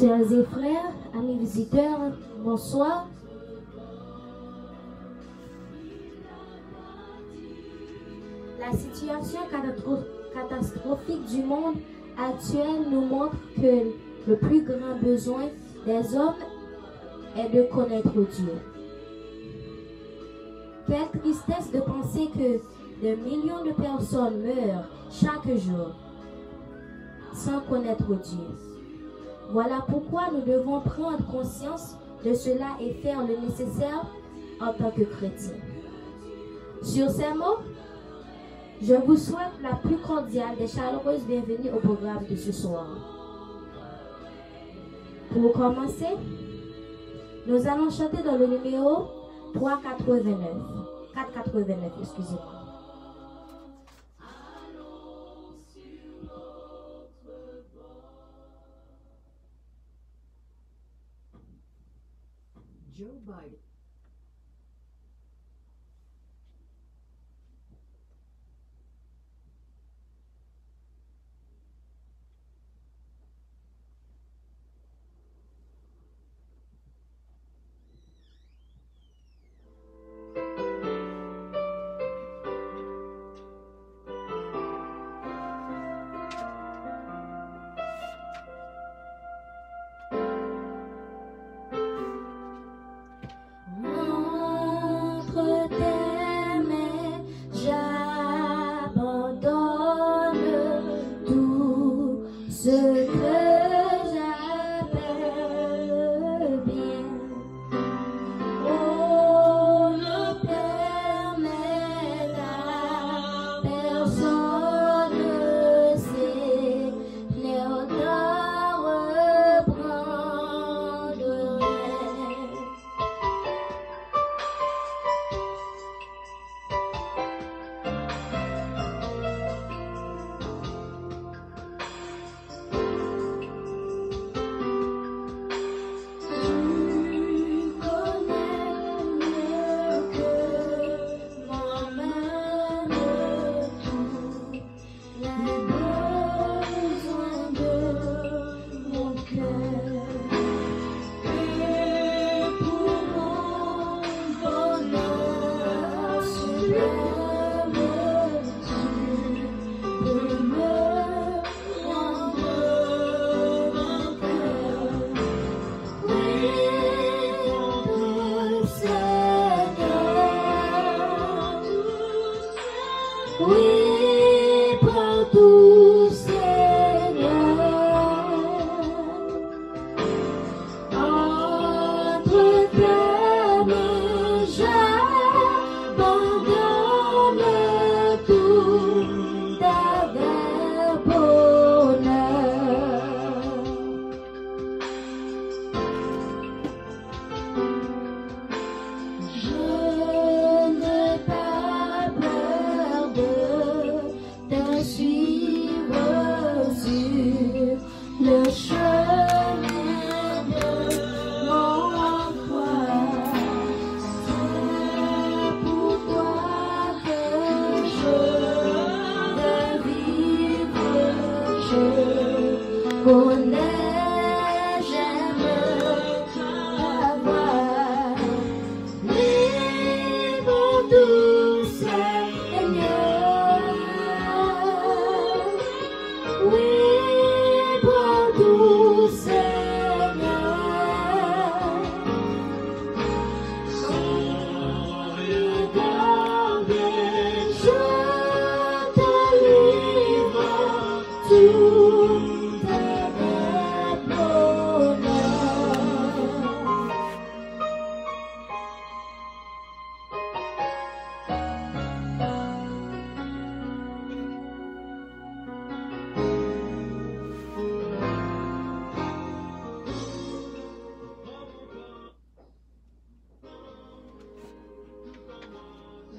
Sœurs et frères, amis visiteurs, bonsoir. La situation catastrophique du monde actuel nous montre que le plus grand besoin des hommes est de connaître Dieu. Quelle tristesse de penser que des millions de personnes meurent chaque jour sans connaître Dieu. Voilà pourquoi nous devons prendre conscience de cela et faire le nécessaire en tant que chrétiens. Sur ces mots, je vous souhaite la plus cordiale des chaleureuses bienvenues au programme de ce soir. Pour commencer, nous allons chanter dans le numéro 489, excusez-moi. Joe Biden.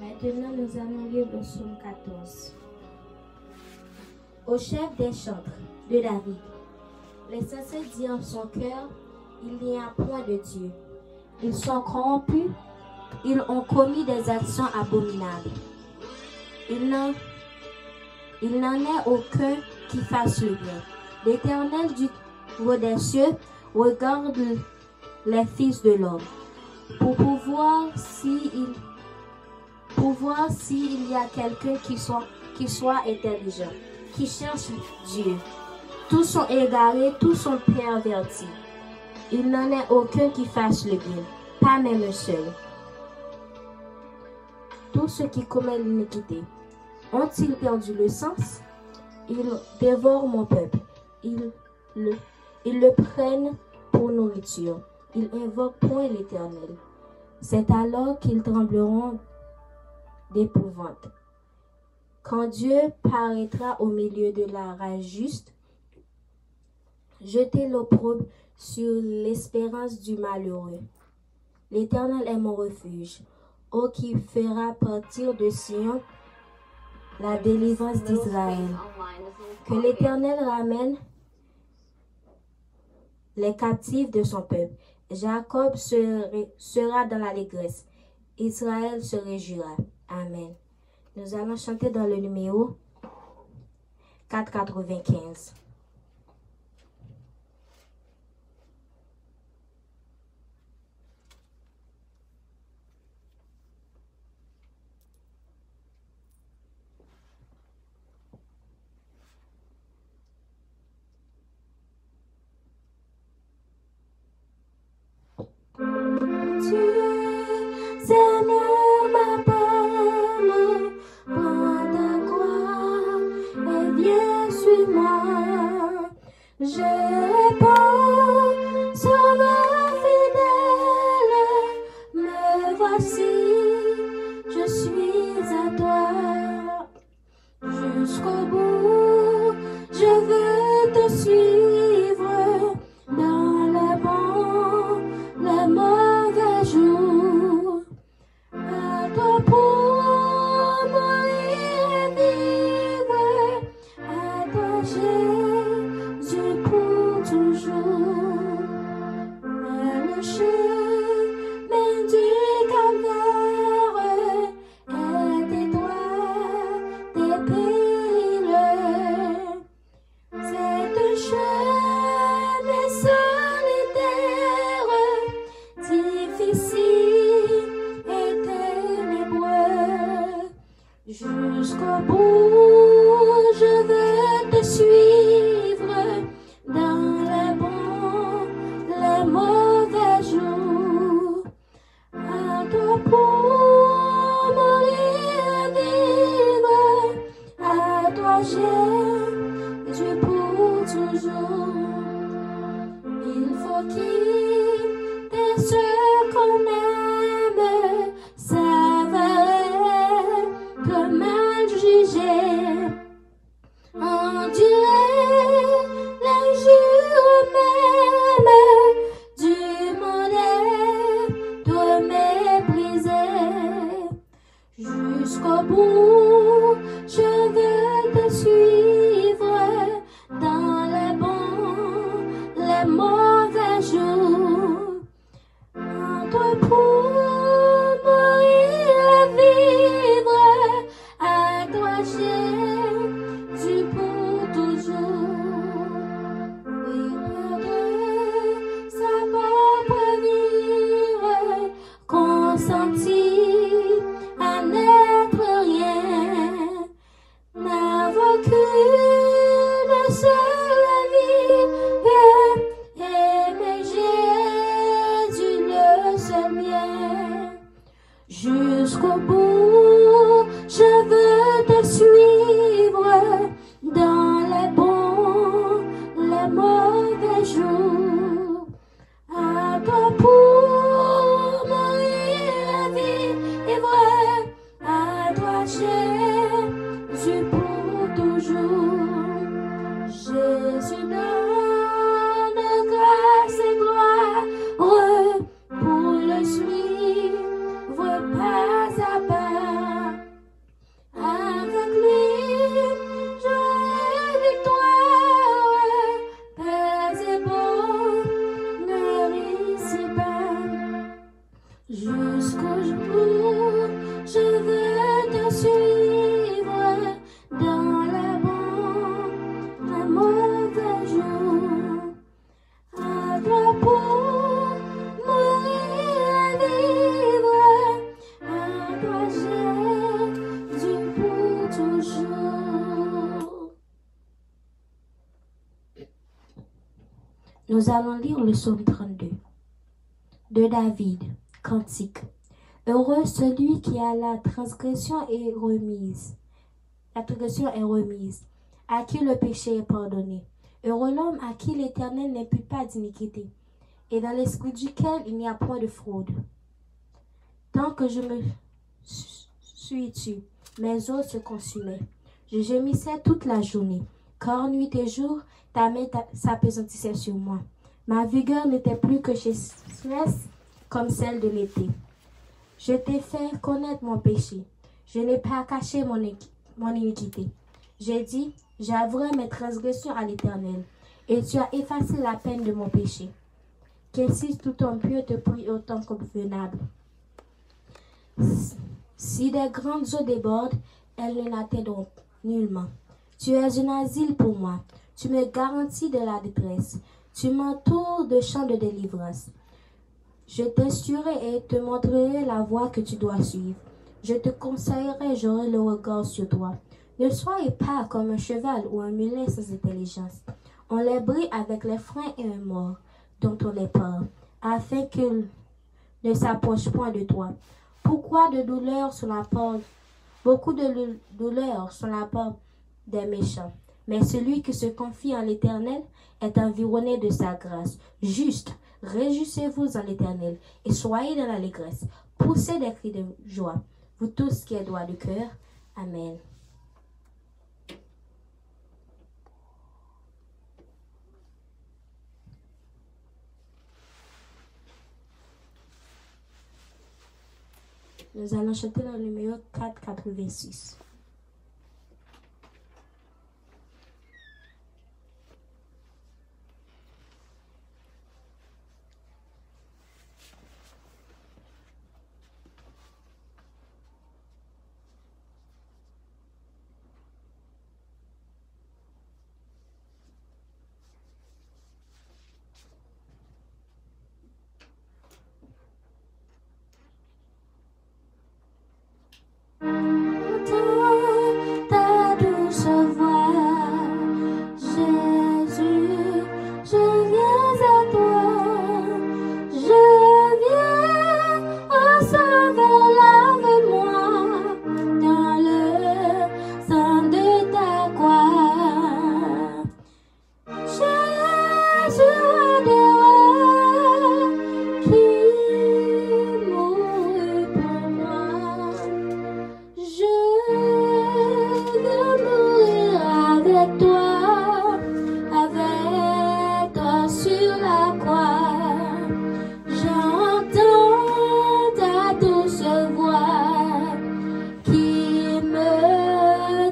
Maintenant, nous allons lire le psaume 14. Au chef des chantres de David, l'insensé dit en son cœur, il n'y a point de Dieu. Ils sont corrompus, ils ont commis des actions abominables. Il n'en est aucun qui fasse le bien. L'Éternel du haut des cieux regarde les fils de l'homme pour voir s'il y a quelqu'un qui soit intelligent, qui cherche Dieu. Tous sont égarés, tous sont pervertis. Il n'en est aucun qui fasse le bien, pas même un seul. Tous ceux qui commettent l'iniquité ont-ils perdu le sens? Ils dévorent mon peuple. Ils le prennent pour nourriture. Ils invoquent point l'Éternel. C'est alors qu'ils trembleront d'épouvante. Quand Dieu paraîtra au milieu de la rage juste, jetez l'opprobre sur l'espérance du malheureux. L'Éternel est mon refuge. Ô qui fera partir de Sion la délivrance d'Israël. Que l'Éternel ramène les captifs de son peuple. Jacob sera dans l'allégresse. Israël se réjouira. Amen. Nous allons chanter dans le numéro 495. Seigneur m'appelle, prends ta croix et viens suis-moi. Je réponds, Sauveur fidèle, me voici, je suis à toi. Jusqu'au bout, je veux te suivre dans le bon, le mauvais jour. À toi pour mourir et vivre, à toi Jésus pour toujours. Mais le chemin du calvaire est étroit et périlleux. C'est un chemin solitaire, difficile et ténébreux. Jusqu'au bout, je veux te suivre dans les bons, les mauvais jours. À toi pour mourir et vivre, à toi Jésus pour toujours. Il faut quitter ce qu'on aime, c'est vrai que mal jugé, endurer les jours mêmes du monde de mépriser. Jusqu'au bout, je veux te suivre dans les bons, les mauvais jours. À toi pour mourir et vivre, à toi Jésus pour toujours. Oui, perdre sa propre vie, consentir à n'être rien, n'avoir qu'une seule vie, aimer Jésus le seul bien. Jusqu'au bout, je veux te suivre dans les bons, les mauvais jours. À toi pour mourir et vivre, à toi Jésus pour toujours. Jésus donne grâce et gloire pour le suivre pas à pas. Nous allons lire le psaume 32 de David, cantique. Heureux celui qui a la transgression est remise. La transgression est remise, à qui le péché est pardonné. Heureux l'homme à qui l'Éternel n'impute pas d'iniquité, et dans l'esprit duquel il n'y a point de fraude. Tant que je me suis tu, mes os se consumaient. Je gémissais toute la journée, car nuit et jour, ta main s'appesantissait sur moi. Ma vigueur n'était plus que chasseresse comme celle de l'été. Je t'ai fait connaître mon péché. Je n'ai pas caché mon iniquité. J'ai dit, j'avouerai mes transgressions à l'Éternel, et tu as effacé la peine de mon péché. Qu'ainsi tout homme pieux te prie autant convenable. Si des grandes eaux débordent, elles ne l'atteindront nullement. Tu es un asile pour moi. Tu me garantis de la détresse. Tu m'entoures de chants de délivrance. Je t'instruirai et te montrerai la voie que tu dois suivre. Je te conseillerai, j'aurai le regard sur toi. Ne soyez pas comme un cheval ou un mulet sans intelligence. On les brille avec les freins et un mort, dont on les parle, afin qu'ils ne s'approchent point de toi. Pourquoi de douleurs sur la porte? Beaucoup de douleurs sur la porte des méchants. Mais celui qui se confie en l'Éternel est environné de sa grâce. Juste, réjouissez-vous en l'Éternel et soyez dans l'allégresse. Poussez des cris de joie, vous tous qui êtes droits de cœur. Amen. Nous allons chanter le numéro 486. Ta douce voix, Jésus, je viens à toi, je viens, ô Sauveur, lave-moi dans le sang de ta croix. Jésus, roi des rois, qui mourut pour moi. Je veux mourir avec toi sur la croix. J'entends ta douce voix qui me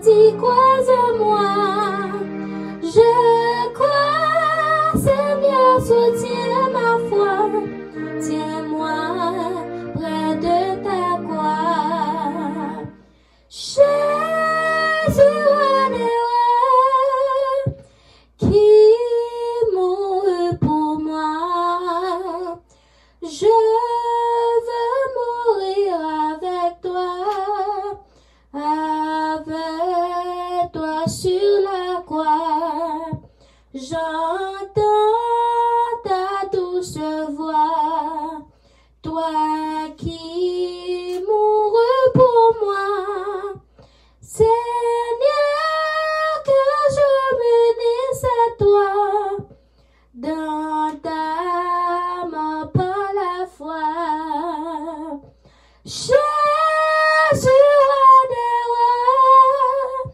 dit crois en moi. Je crois, Seigneur, soutiens ma foi. Tiens-moi près de ta croix. Jésus, roi des rois, qui mourut pour moi. Je veux mourir avec toi sur la croix. J'entends ta douce voix, toi qui mourus pour moi. Seigneur, que je m'unisse à toi dans ta mort par la foi. Jésus, roi des rois,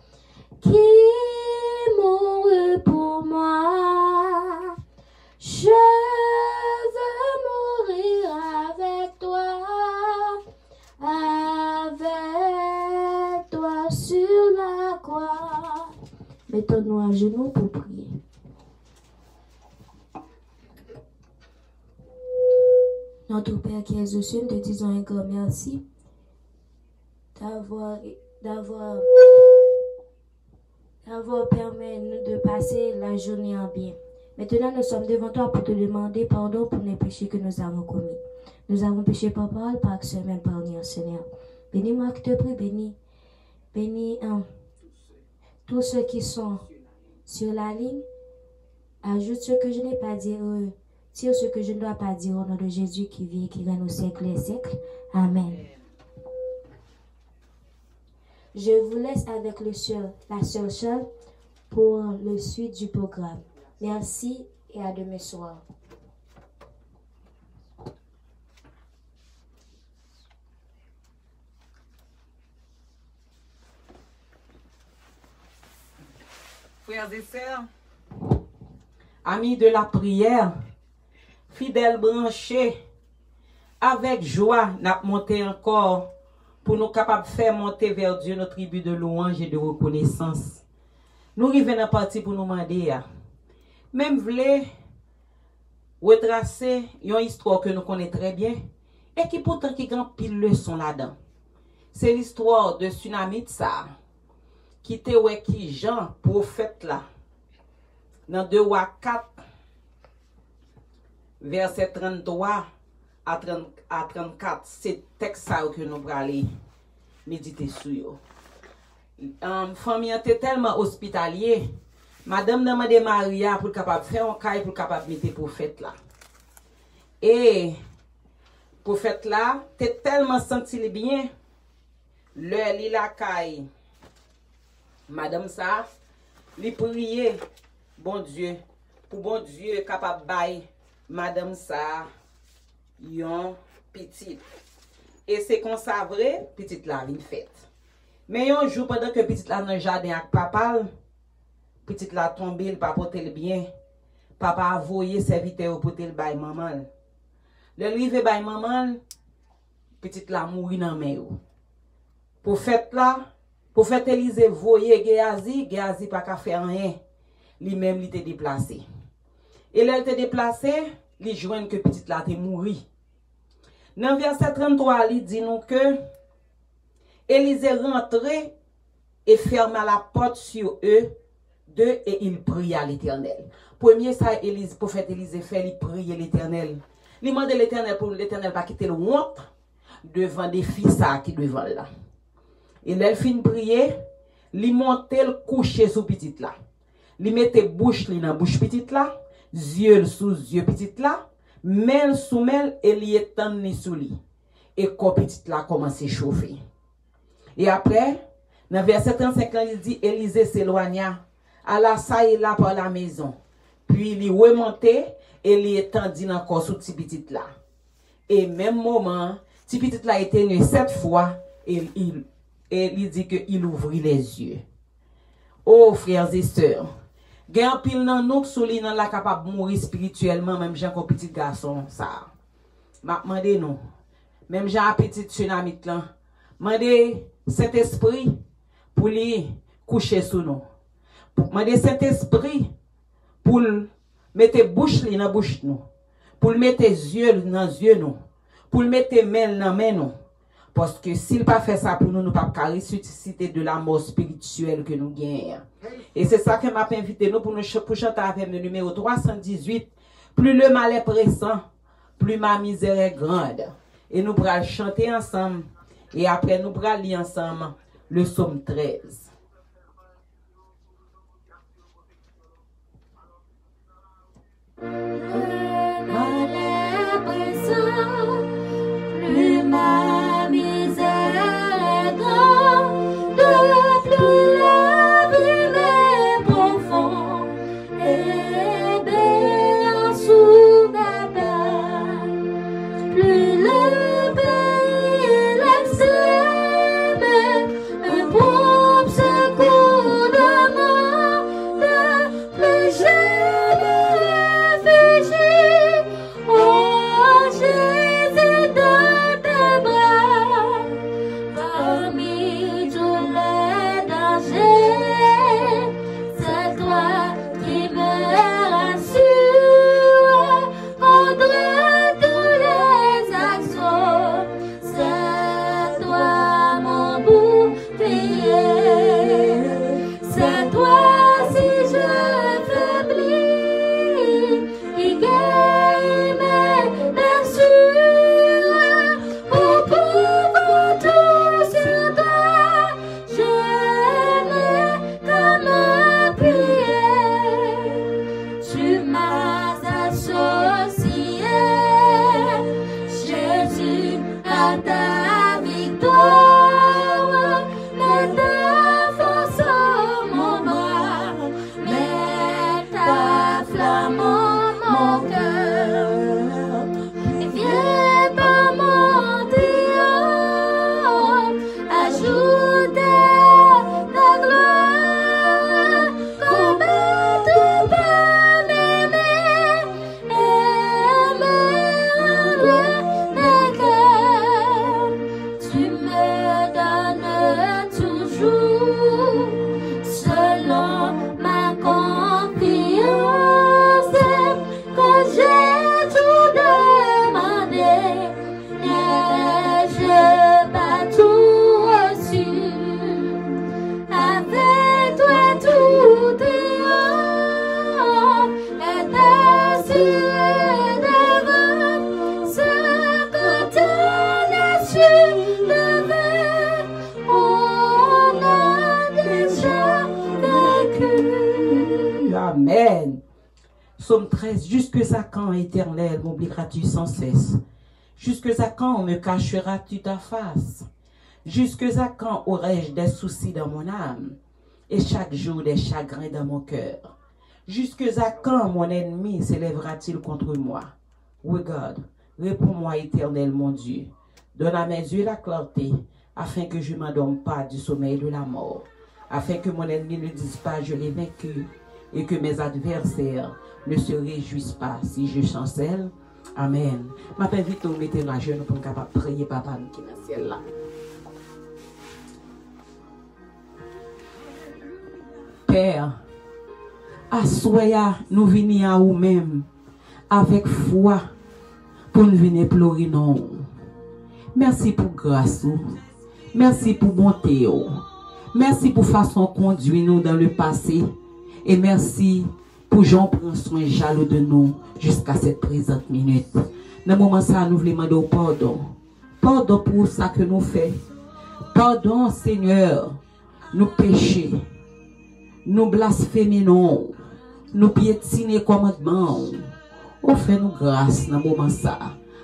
qui mourut pour moi. Je veux mourir avec toi sur la croix. Mettons-nous à genoux pour prier. Notre Père qui es aux cieux, nous te disons un grand merci d'avoir permis nous de passer la journée en bien. Maintenant, nous sommes devant toi pour te demander pardon pour les péchés que nous avons commis. Nous avons péché par parole, par action, même par nuit, Seigneur. Bénis-moi, que te prie, bénis tous ceux qui sont sur la ligne Ajoute ce que je n'ai pas dit, tire ce que je ne dois pas dire au nom de Jésus qui vit et qui règne au siècle et siècle. Amen. Je vous laisse avec la sœur Charles pour le suite du programme. Merci et à demain soir. Frères et sœurs, amis de la prière, fidèles branchés, avec joie, nous monté encore pour nous capables de faire monter vers Dieu notre tribu de louange et de reconnaissance. Nous arrivons à partir pour nous demander, même voulez retracer une histoire que nous connaissons très bien et qui pourtant qui grand pile leçon là-dedans. C'est l'histoire de Tsunami Tsa qui était qui Jean prophète là dans 2 Rois 4 verset 33 à 34, c'est texte ça que nous allons méditer sur. Famille était tellement hospitalier, madame demandé Maria pour capable faire un caille pour capable mettre prophète là. Et prophète là, t'es tellement senti bien le li la caille. Madame ça, li prier bon Dieu pour bon Dieu capable bailler madame ça yon petite. Et c'est qu'on ça vrai, petite la vin fête. Mais un jour pendant que petite la dans le jardin avec papa, petite la tombé, il pas porter le bien. Papa a voyé serviteur pour porter le bail maman. Le rive bail maman, petite la mourir dans main. Prophète Élisée voyé Géasi pas ka faire rien. Lui-même il était déplacé. Et là il était déplacé, il joigne que petite la te mouri. Dans verset 33, il dit nous que Élisée rentrait et ferma la porte sur eux deux et il pria à l'Éternel. Premier ça prophète Élisée fait, il prie l'Éternel. Il demande l'Éternel pour l'Éternel pas quitter le honte devant des fils qui devant là. Et là il finit prier, il montait le coucher sous petite là. Il mettait bouche dans bouche petite là, yeux sous yeux petite là. Mel sous mel, et li étend ni sous li. Et quand petite là commence à chauffer. Et après, dans verset 35, il dit, Élisée s'éloigna, alla ça et là par la maison. Puis il remontait, et il étendit encore sous petit petite là. Et même moment, petit petite là était né 7 fois, et il dit qu'il ouvrit les yeux. Oh, frères et sœurs, gen pile nan nou souli nan la capable mourir spirituellement même Jean comme petit garçon ça. M'a demandé non. Même Jean petit tsunami là. Mandé Saint-Esprit pour lui coucher sous nous. Mandé Saint-Esprit pour mettre bouche li dans bouche nous. Pour mettre yeux dans yeux nous. Pour mettre main dans main nous. Parce que s'il pas fait ça pour nous, nous pas ressusciter de la mort spirituelle que nous gagnons. Et c'est ça que m'a invité nous pour chanter avec le numéro 318. Plus le mal est pressant, plus ma misère est grande. Et nous pourrons chanter ensemble. Et après nous pourrons lire ensemble le psaume 13. Le mal est pressant, plus ma misère est grande, plus l'abîme est profond et béant sous mes pas, plus le pays l'extrême me prompt secours de monde, plus je me réfugie, oh Jésus dans tes bras, parmi tous les dangers, c'est toi qui me rassures contre tous les accents, c'est toi mon bouclier, c'est toi si je faiblis, qui guérit mes blessures, pour pouvoir tout sur toi, je mets comme un prière. Tu Psaume 13, jusque à quand, Éternel, m'oublieras-tu sans cesse? Jusque à quand me cacheras-tu ta face? Jusque à quand aurai-je des soucis dans mon âme et chaque jour des chagrins dans mon cœur? Jusque à quand mon ennemi s'élèvera-t-il contre moi? Regarde, réponds-moi, Éternel, mon Dieu. Donne à mes yeux la clarté, afin que je ne m'endorme pas du sommeil de la mort, afin que mon ennemi ne dise pas je l'ai vaincu, et que mes adversaires ne se réjouissent pas si je chancelle. Amen. Ma père vite, mettez la jeune pour capable prier papa qui est dans le ciel là. Père, à soya nous venons à nous-mêmes avec foi pour nous venir pleurer non. Merci pour grâce. Merci pour bonté. Merci pour façon conduire nous dans le passé. Et merci pour Jean prend soin jaloux de nous jusqu'à cette présente minute. Dans le moment ça, nous voulons demander pardon. Pardon pour ça que nous faisons. Pardon, Seigneur, nous péchons. Nous blasphémons. Nous piétinons commandements. On fait nous grâce dans le moment ça.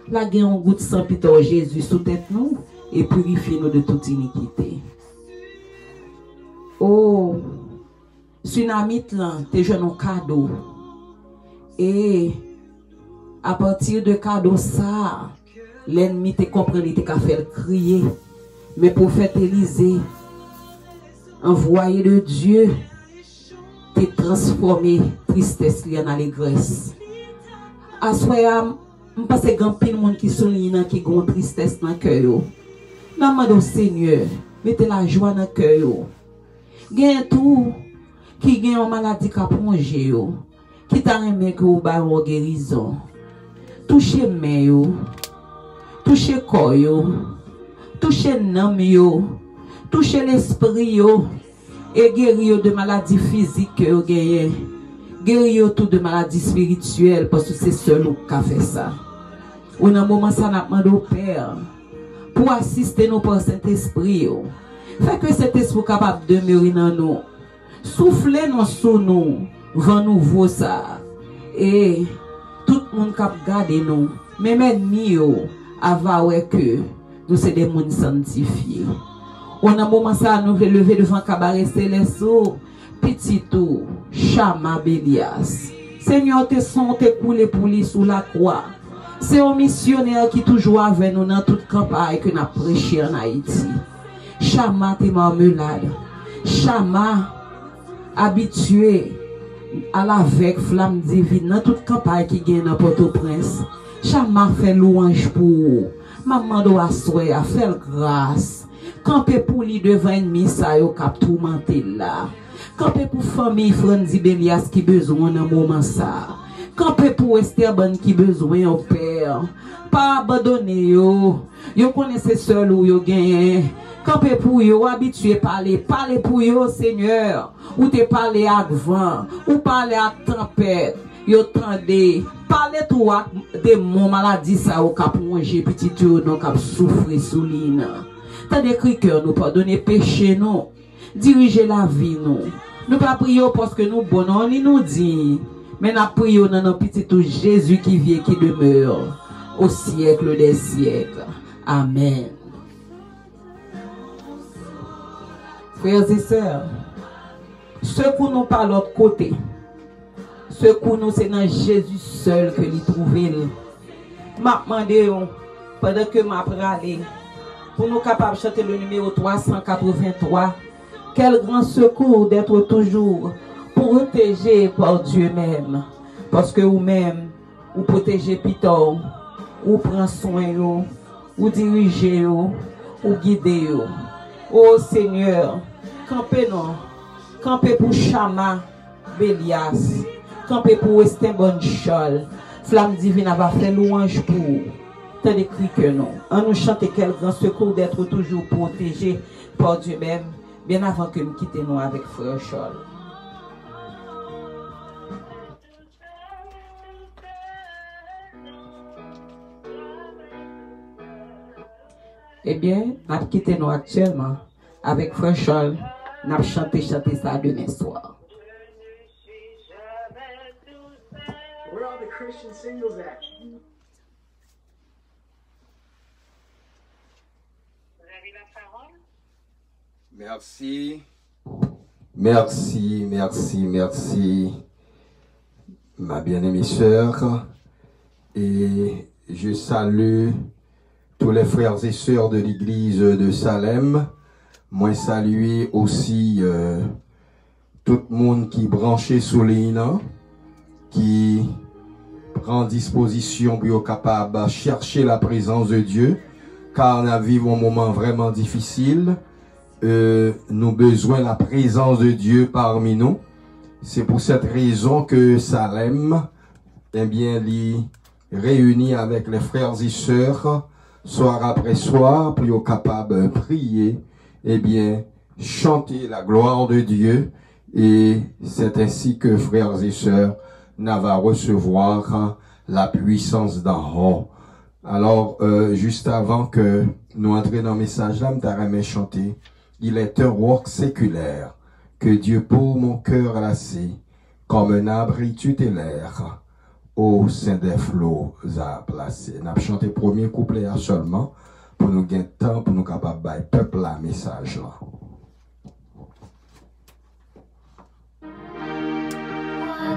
La guerre en goutte sans pitié Jésus sous tête nous et purifier nous de toute iniquité. Oh, tsunami là, t'es jeune un cadeau. Et à partir de cadeau ça, l'ennemi te comprend, il t'a fait crier. Mais prophète Élisée, envoyé de Dieu, t'es transformé tristesse en allégresse. Assoyam, je pense que grand pile monde qui souligne qui ont tristesse dans le cœur. Demande Seigneur, mettez la joie dans le cœur. Gagne tout qui gagne une maladie qui a plongé, qui t'a remis que vous avez une guérison. Touchez main, touchez corps, touchez l'âme, touchez l'esprit et guérir de maladies physiques que vous gagnez. Guérir tout de maladies spirituelles parce que c'est seul qui a fait ça. Ou dans un moment, ça n'a pas demandé au Père pour assister nous par Saint-Esprit. Fait que cet esprit capable de demeurer dans nous. Soufflez nous sous nous, vent nouveau ça. Et tout le monde cap garder nous. Même ennemis, avant que nous sommes des mondes sanctifiés. Ou dans un moment, ça nous fait lever devant cabaret céleste. Petit tout, Chama Bélias. Seigneur, tes sons te coulés pour lui sous la croix. C'est un missionnaire qui toujours avec nous dans toute campagne que nous avons prêché en Haïti. Chama tes marmelades. Chama habitué à la veille flamme divine dans toute campagne qui gagne dans Port-au-Prince. Chama fait louange pour vous. Maman doit souhaiter à faire grâce. Campé pour lui devant ennemi, ça yo cap tourmenté là. Campé pour famille Franzi Bélias qui besoin dans moment ça. Campé pour Esteban qui besoin au père. Pas abandonner yo. Yo connaissez seul ou yo gagne. Campé pour yo habitué parler pour yo Seigneur. Ou te parler avec vent, ou parler avec tempête. Yo tendez, parler toi de mon maladie ça au cap manger petit yo non cap souffrir sous l'ine. T'as des cœur nous pardonner péché nous. Diriger la vie nous. Nous pas prier parce que nous bon on nous dit. Mais nous prions dans notre petit tout Jésus qui vit et qui demeure au siècle des siècles. Amen. Frères et sœurs, secours nous par l'autre côté. Secours nous c'est dans Jésus seul que l'y trouver. M'a demandé pendant que m'a parlé pour nous capables de chanter le numéro 383. Quel grand secours d'être toujours protégé par Dieu même. Parce que vous-même, vous protégez Piton, vous prenez soin, vous dirigez, vous guidez. Oh Seigneur, campez-nous. Campez pour Chama Bélias. Campez pour Esteban Chol. Flamme divine va faire louange pour vous. T'as écrit que non. On nous chante quel grand secours d'être toujours protégé par Dieu même. Bien avant que nous quittions nous avec Frère Chol. Eh bien, nous avons quitté nous actuellement avec Frère Chol. Nous avons chanté ça demain soir. Christian Singles Act. Merci. Merci, merci, merci, ma bien-aimée sœur. Et je salue tous les frères et sœurs de l'église de Salem. Moi, saluer aussi tout le monde qui est branché sous les nains, qui prend disposition pour être capable de chercher la présence de Dieu, car nous vivons un moment vraiment difficile. Nous besoin de la présence de Dieu parmi nous. C'est pour cette raison que Salem, eh bien, les réunit avec les frères et sœurs, soir après soir, pour être capable de prier, eh bien, chanter la gloire de Dieu. Et c'est ainsi que frères et sœurs, nous va recevoir la puissance d'en haut. Alors, juste avant que nous entrions dans le message là, je chanter. Il est un roc séculaire que Dieu pour mon cœur lassé, comme un abri tutélaire, au sein des flots a placé. Nous avons chanté le premier couplet seulement, pour nous gagner temps, pour nous capables de peuple la message là.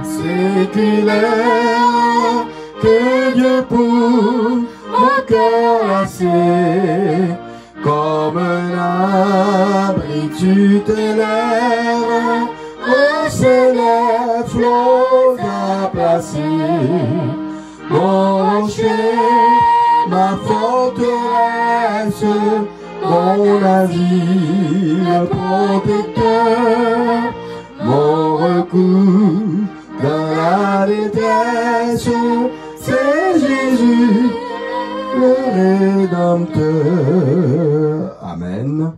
Séculaire que Dieu pour mon cœur lassé, comme un abri tutélaire, au sein des flots à placer. Mon rocher, ma forteresse, mon asile protecteur, mon recours dans la détresse, c'est Jésus, le Rédempteur. Amen.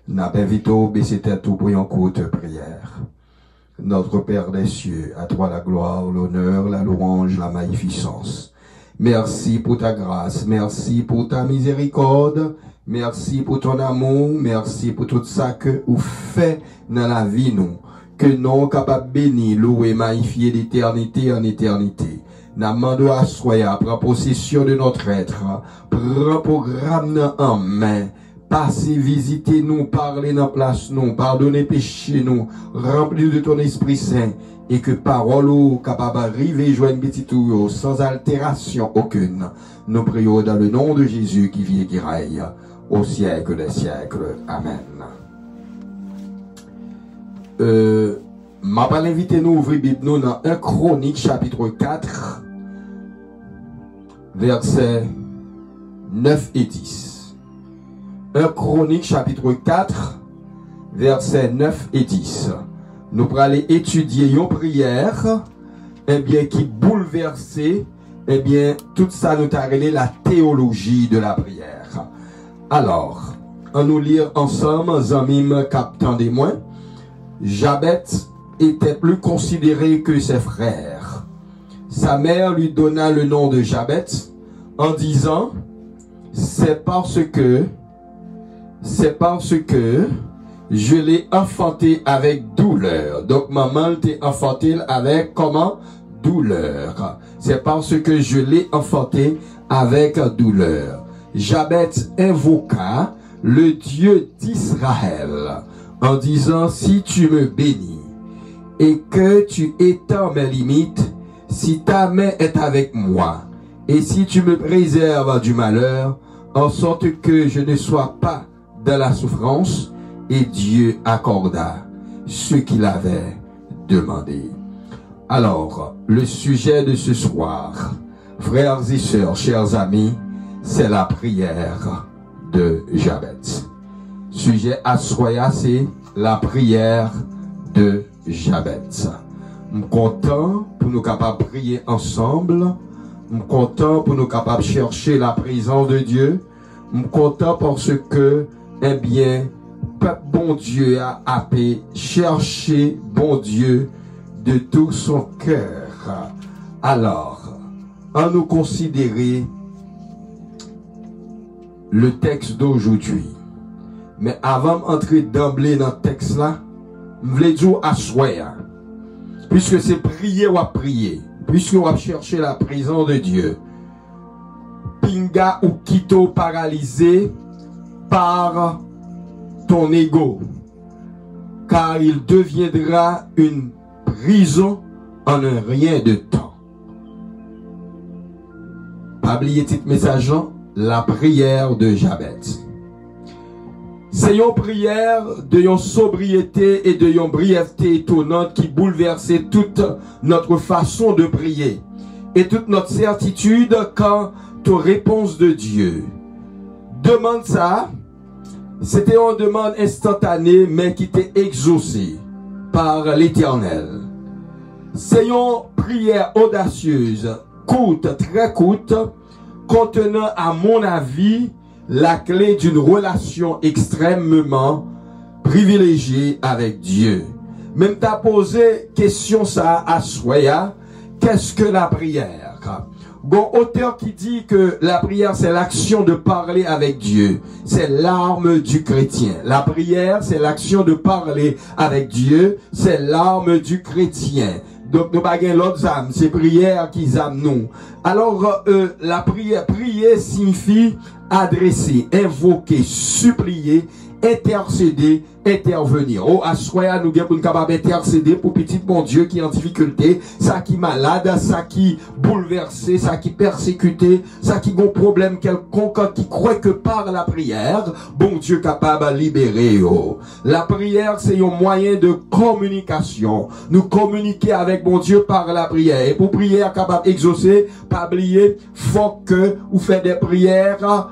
N'a pas invité au baisser tête pour une courte prière. Notre Père des cieux, à toi la gloire, l'honneur, la louange, la magnificence. Merci pour ta grâce, merci pour ta miséricorde, merci pour ton amour, merci pour tout ça que vous faites dans la vie nous, que nous capables bénir, louer, magnifier d'éternité en éternité. N'amando à soya, prends possession de notre être, prends programme en main, passez, visitez nous, parlez dans place nous, pardonnez péché nous, remplis de ton Esprit Saint, et que parole ou capable d'arriver joindre petit tour sans altération aucune. Nous prions dans le nom de Jésus qui vit et qui règne au siècle des siècles. Amen. M'a pas invité nous ouvrir Bible nous dans 1 Chronique chapitre 4 versets 9 et 10. 1 Chronique chapitre 4 versets 9 et 10. Nous allons aller étudier une prière, eh bien, qui bouleversait, eh bien, tout ça nous a révélé la théologie de la prière. Alors, on nous lire ensemble, Zamim captant des moins. Jabet était plus considéré que ses frères. Sa mère lui donna le nom de Jabet en disant, c'est parce que je l'ai enfanté avec douleur. Donc maman t'a enfanté avec comment? Douleur. C'est parce que je l'ai enfanté avec douleur. Jabet invoqua le Dieu d'Israël en disant, si tu me bénis et que tu étends mes limites, si ta main est avec moi et si tu me préserves du malheur, en sorte que je ne sois pas dans la souffrance, et Dieu accorda ce qu'il avait demandé. Alors, le sujet de ce soir, frères et sœurs, chers amis, c'est la prière de Jabet. Sujet à soya, c'est la prière de Jabet. Je suis content pour nous capables de prier ensemble. Je suis content pour nous capables de chercher la présence de Dieu. Je suis content parce que, eh bien, peuple bon Dieu a appelé chercher bon Dieu de tout son cœur. Alors, à nous considérer le texte d'aujourd'hui. Mais avant d'entrer d'emblée dans le texte là, je voulais dire à soi, puisque c'est prier ou à prier. puisque on va chercher la présence de Dieu. Pinga ou Kito paralysé par ton ego, car il deviendra une prison en un rien de temps. Pas oublier petit message, la prière de Jabez. C'est une prière de une sobriété et de une brièveté étonnante qui bouleversait toute notre façon de prier et toute notre certitude quant aux réponses de Dieu. Demande ça, c'était une demande instantanée mais qui était exaucée par l'Éternel. C'est une prière audacieuse, courte, très courte, contenant à mon avis la clé d'une relation extrêmement privilégiée avec Dieu. Même t'as posé question ça à Soya, qu'est-ce que la prière? Bon, auteur qui dit que la prière c'est l'action de parler avec Dieu, c'est l'arme du chrétien. La prière c'est l'action de parler avec Dieu, c'est l'arme du chrétien. Donc nous baguons l'autre âme, c'est prière qui âme nous. Alors la prière, prier signifie adresser, invoquer, supplier, intercéder, intervenir. Oh, à soi, nous sommes capables d'intercéder pour petit bon Dieu qui est en difficulté, ça qui est malade, ça qui est bouleversé, ça qui est persécuté, ça qui a un problème quelconque, qui croit que par la prière, bon Dieu est capable de libérer. Oh. La prière, c'est un moyen de communication. Nous communiquer avec bon Dieu par la prière. Et pour prier, capable d'exaucer, pas oublier, faut que vous faites des prières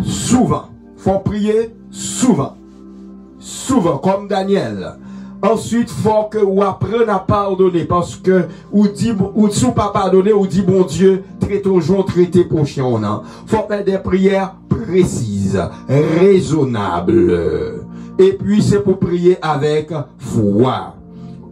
souvent. Faut prier souvent. Souvent, comme Daniel. Ensuite, faut que vous appreniez à pardonner. Parce que, ou si vous pas pardonner, ou dit, bon Dieu, traite aux gens, traitez pour chien. Faut faire des prières précises, raisonnables. Et puis, c'est pour prier avec foi.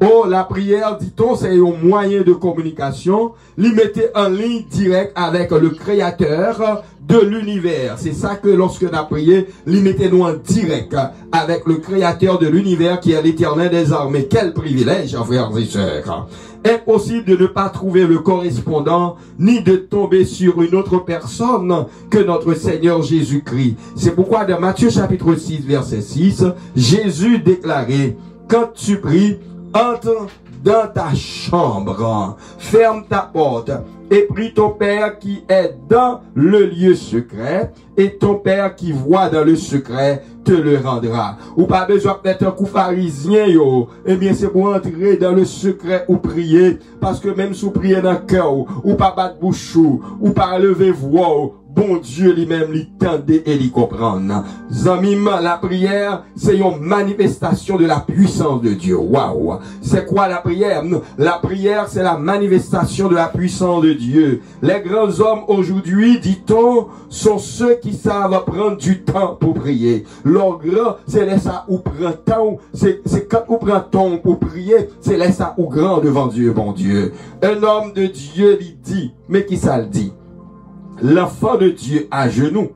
Oh, la prière, dit-on, c'est un moyen de communication. L'y mettez en ligne directe avec le Créateur de l'univers. C'est ça que lorsque nous avons prié, l'y mettez-nous en direct avec le Créateur de l'univers qui est l'Éternel des armées. Quel privilège, frères et sœurs. Impossible de ne pas trouver le correspondant, ni de tomber sur une autre personne que notre Seigneur Jésus-Christ. C'est pourquoi dans Matthieu chapitre 6, verset 6, Jésus déclarait, quand tu pries, entre dans ta chambre, ferme ta porte, et prie ton Père qui est dans le lieu secret, et ton Père qui voit dans le secret te le rendra. Ou pas besoin d'être un coup pharisien, yo. Eh bien, c'est pour entrer dans le secret ou prier, parce que même si vous priez dans le cœur, ou pas battre bouche, ou pas lever voix, bon Dieu lui-même lui tendait et lui comprendre. Zamim, la prière, c'est une manifestation de la puissance de Dieu. Waouh! C'est quoi la prière? La prière, c'est la manifestation de la puissance de Dieu. Les grands hommes aujourd'hui, dit-on, sont ceux qui savent prendre du temps pour prier. Leur grand, c'est là ça où prend temps, c'est quand on prend temps pour prier, c'est là ça où grand devant Dieu, bon Dieu. Un homme de Dieu lui dit, mais qui ça le dit? L'enfant de Dieu à genoux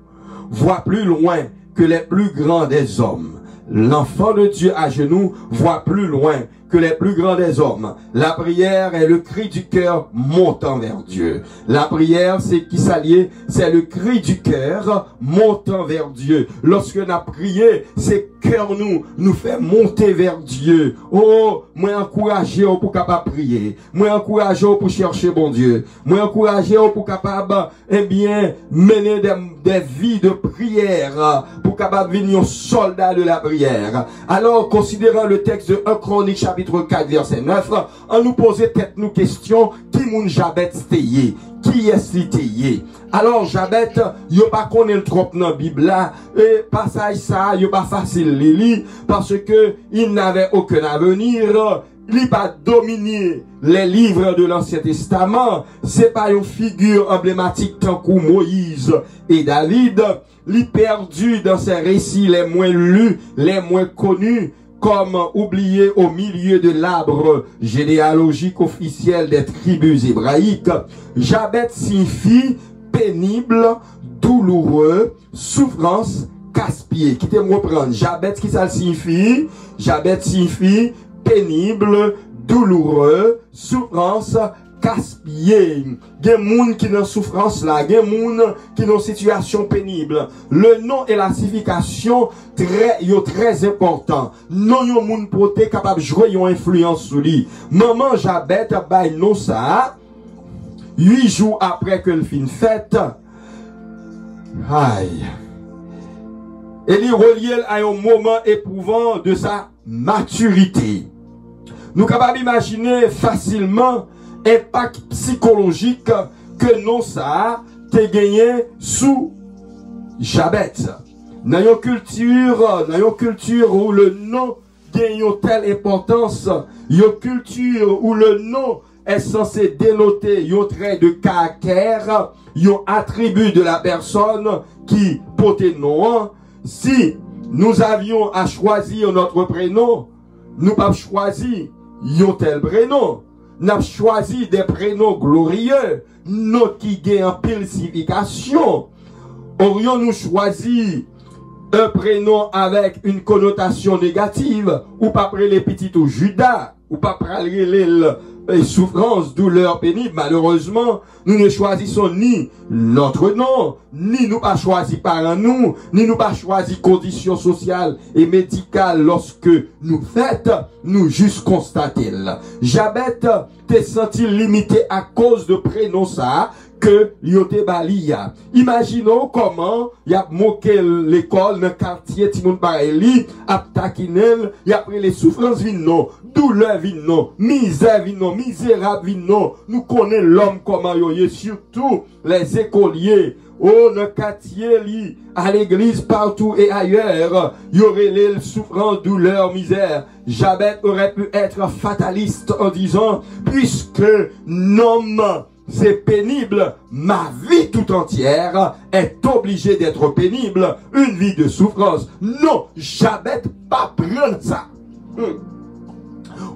voit plus loin que les plus grands des hommes. L'enfant de Dieu à genoux voit plus loin que les plus grands des hommes. La prière est le cri du cœur montant vers Dieu. La prière, c'est qui s'allie, c'est le cri du cœur montant vers Dieu. Lorsque nous prions, c'est cœur nous fait monter vers Dieu. Oh, moi encourager pour capable prier. Moi encourager pour chercher bon Dieu. Moi encourager pour capable, eh bien, mener des vies de prière, pour capable venir soldat de la prière. Alors, considérant le texte de 1 Chronique chapitre 4 verset 9, on nous posait tête nous question, qui moun Jabez teye? Qui est-ce qui teye? Alors Jabez, yo pas connaît le trop dans la Bible là, et passage ça, yo pas facile lire, parce que il n'avait aucun avenir. Il pas dominer les livres de l'Ancien Testament. C'est pas une figure emblématique tant que Moïse et David. Il perdu dans ses récits les moins lus, les moins connus, comme oublié au milieu de l'arbre généalogique officiel des tribus hébraïques. Jabez signifie pénible, douloureux, souffrance, casse-pied. Quittez-moi reprendre. Jabez, qui ça signifie? Jabez signifie pénible, douloureux, souffrance, casse-pied. Il y a des gens qui sont en souffrance là, il y a des gens qui sont en situation pénible. Le nom et la signification très important. Non, il y a des gens qui sont capables de jouer une influence sur lui. Maman Jabet, non ça. 8 jours après que le fin fête. Aïe. Et il relie à un moment éprouvant de sa maturité. Nous sommes capables d'imaginer facilement l'impact psychologique que non ça a gagné sous Jabet. Dans une culture où le nom gagne une telle importance, une culture où le nom est censé dénoter un trait de caractère, un attribut de la personne qui porte nom. Si nous avions à choisir notre prénom, nous pas choisi un tel prénom. Nous avons choisi des prénoms glorieux, non qui gagnent en pile signification. Aurions-nous choisi un prénom avec une connotation négative, ou pas près les petits ou Judas, ou pas près les souffrances, douleurs pénibles? Malheureusement, nous ne choisissons ni notre nom, ni nous pas choisi par nous, ni nous pas choisi conditions sociales et médicales lorsque nous faites, nous juste constater. Jabet t'es senti limité à cause de prénom ça, que yote balia. Imaginons comment y a moqué l'école dans le quartier Timoun Paraeli, a taquinel, y a pris les souffrances vinno, douleur vinno, misère vinno, misérable vinno. Nous connaissons l'homme comment yoye, surtout les écoliers. Oh, dans le quartier, à l'église, partout et ailleurs, y aurait les souffrances, douleur, misère. Jabet aurait pu être fataliste en disant, puisque non, c'est pénible, ma vie tout entière est obligée d'être pénible, une vie de souffrance. Non, Jabet pas prendre ça.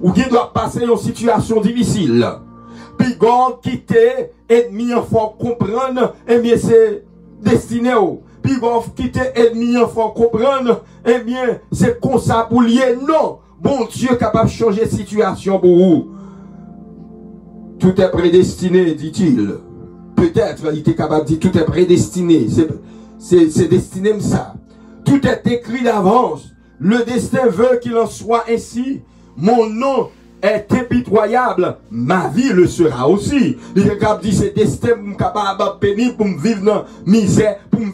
Ou qui doit passer une situation difficile. Puis quand quitter, ennemi, il faut comprendre, eh bien c'est destiné au. Puis quand quitter, ennemi, il faut comprendre, eh bien c'est comme ça pour lier. Non, bon Dieu capable de changer de situation pour vous. Tout est prédestiné, dit-il. Peut-être, il était capable de dire, tout est prédestiné. C'est destiné comme ça. Tout est écrit d'avance. Le destin veut qu'il en soit ainsi. Mon nom est impitoyable. Ma vie le sera aussi. Il est capable de dire, c'est destin pour me capable de pénible, pour me vivre dans misère, pour me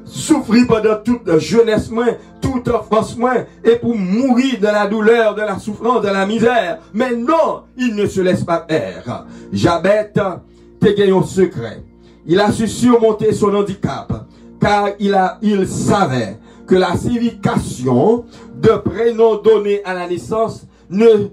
souffrir pendant toute jeunesse, toute enfance, et pour mourir de la douleur, de la souffrance, de la misère. Mais non, il ne se laisse pas faire. Jabet te gagné un secret. Il a su surmonter son handicap, car il savait que la signification de prénom donné à la naissance ne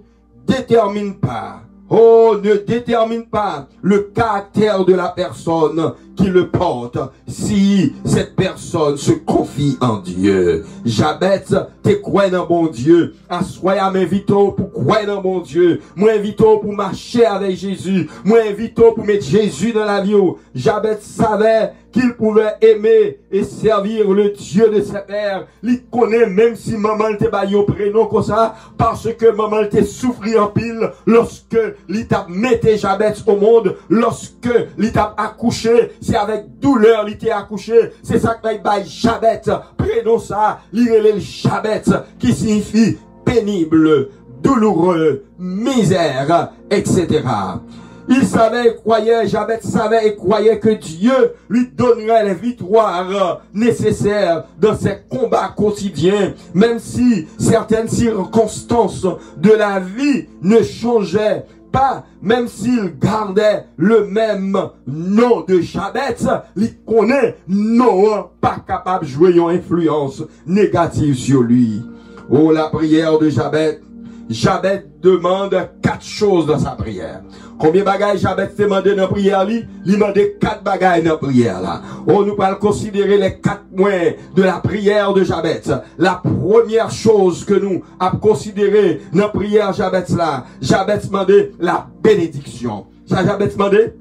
détermine pas. Oh, ne détermine pas le caractère de la personne qui le porte, si cette personne se confie en Dieu. Jabet, t'es crois dans bon Dieu. Assoya m'invito pour croire dans bon Dieu. Moi invito pour marcher avec Jésus. Moi invito pour mettre Jésus dans la vie. Jabet savait qu'il pouvait aimer et servir le Dieu de ses pères. Il connaît même si maman te baille au prénom comme ça, parce que maman te souffrit en pile lorsque il t'a metté Jabet au monde, lorsque il t'a accouché, c'est avec douleur il t'a accouché. C'est ça que il baille Jabet. Prénom ça, il relève Jabet, qui signifie pénible, douloureux, misère, etc. Il savait et croyait, Jabet savait et croyait que Dieu lui donnerait les victoires nécessaires dans ses combats quotidiens, même si certaines circonstances de la vie ne changeaient pas, même s'il gardait le même nom de Jabet, il connaît non, pas capable de jouer une influence négative sur lui. Oh, la prière de Jabet. Jabet demande 4 choses dans sa prière. Combien de bagages Jabet s'est demandé dans la prière? Il demande 4 bagages dans la prière là. Oh, nous allons considérer les 4 points de la prière de Jabet. La première chose que nous avons considéré dans la prière Jabet là, Jabet demandé la bénédiction. Ça, Jabet demandé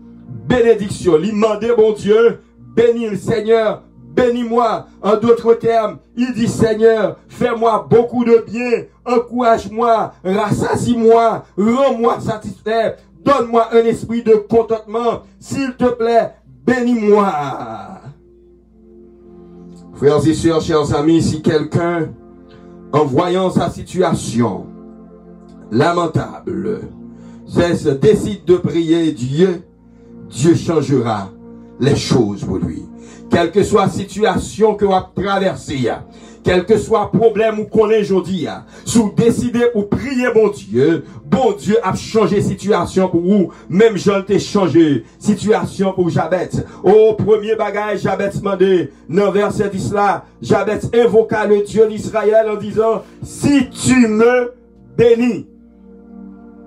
bénédiction. Il demandait, bon Dieu, bénis le Seigneur, bénis-moi. En d'autres termes, il dit Seigneur, fais-moi beaucoup de bien, encourage-moi, rassasie-moi, rends-moi satisfait, donne-moi un esprit de contentement, s'il te plaît, bénis-moi. Frères et sœurs, chers amis, si quelqu'un, en voyant sa situation lamentable, décide de prier Dieu, Dieu changera les choses pour lui. Quelle que soit la situation que vous avez traversée, quel que soit le problème ou qu'on est aujourd'hui, si vous décidez pour prier bon Dieu a changé la situation pour vous, même Jean t'a changé situation pour Jabez. Au premier bagage, Jabez demandé, dans verset 10 là, Jabez invoqua le Dieu d'Israël en disant, si tu me bénis,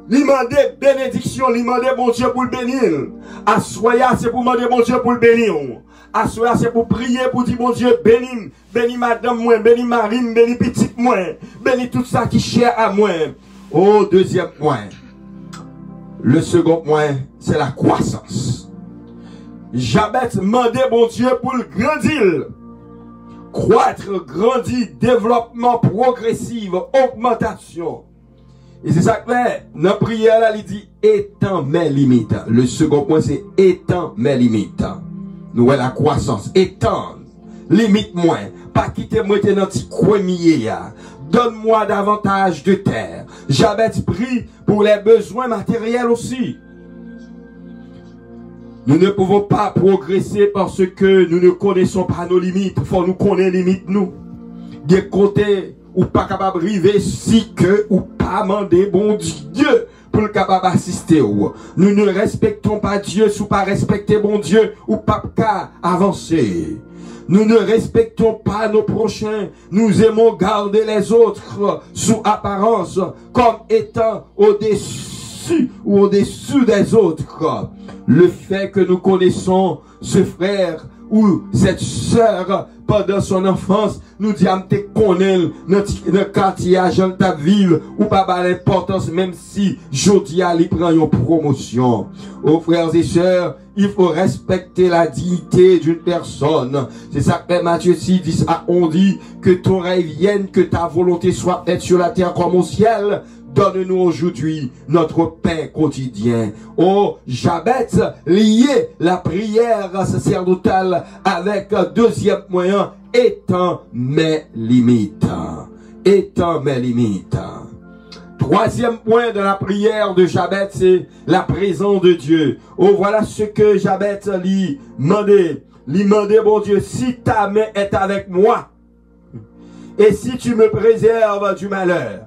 l'imandé bénédiction, l'imandé bon Dieu pour le bénir. Assoya, c'est pour demander bon Dieu pour le bénir. Assoya, c'est pour prier, pour dire bon Dieu, bénis, bénis madame moi, bénis Marine, bénis petite moi, bénis tout ça qui cher à moi. Au deuxième point. Le second point, c'est la croissance. Jabez demandait bon Dieu pour le grandir. Croître, grandir, développement progressif, augmentation. Et c'est ça que dans la prière, là, il dit, étends mes limites. Le second point, c'est étends mes limites. Nous, la croissance, étends, limite moins, pas quitter moi dans un petit coin mié. Donne-moi davantage de terre. Jabez prie pour les besoins matériels aussi. Nous ne pouvons pas progresser parce que nous ne connaissons pas nos limites. Il faut nous connaître les limites, nous. Des côtés, ou pas capable de arriver si que, ou pas demander bon Dieu pour le capable assister. Nous ne respectons pas Dieu sous pas respecter bon Dieu ou pas qu'à avancer. Nous ne respectons pas nos prochains. Nous aimons garder les autres sous apparence comme étant au-dessus ou au-dessous des autres. Le fait que nous connaissons ce frère ou cette sœur pendant son enfance, nous disons que tu connais notre quartier, agent de ta ville, ou pas l'importance, même si Jodia lui prend une promotion. Aux frères et sœurs, il faut respecter la dignité d'une personne. C'est ça que Matthieu 6, 10 à 11 dit, que ton règne vienne, que ta volonté soit faite sur la terre comme au ciel. Donne-nous aujourd'hui notre pain quotidien. Oh, Jabez, lié la prière sacerdotale avec deuxième moyen, étends mes limites. Étends mes limites. Troisième point de la prière de Jabez, c'est la présence de Dieu. Oh, voilà ce que Jabez lui demandait. Lui demandait, bon Dieu, si ta main est avec moi, et si tu me préserves du malheur,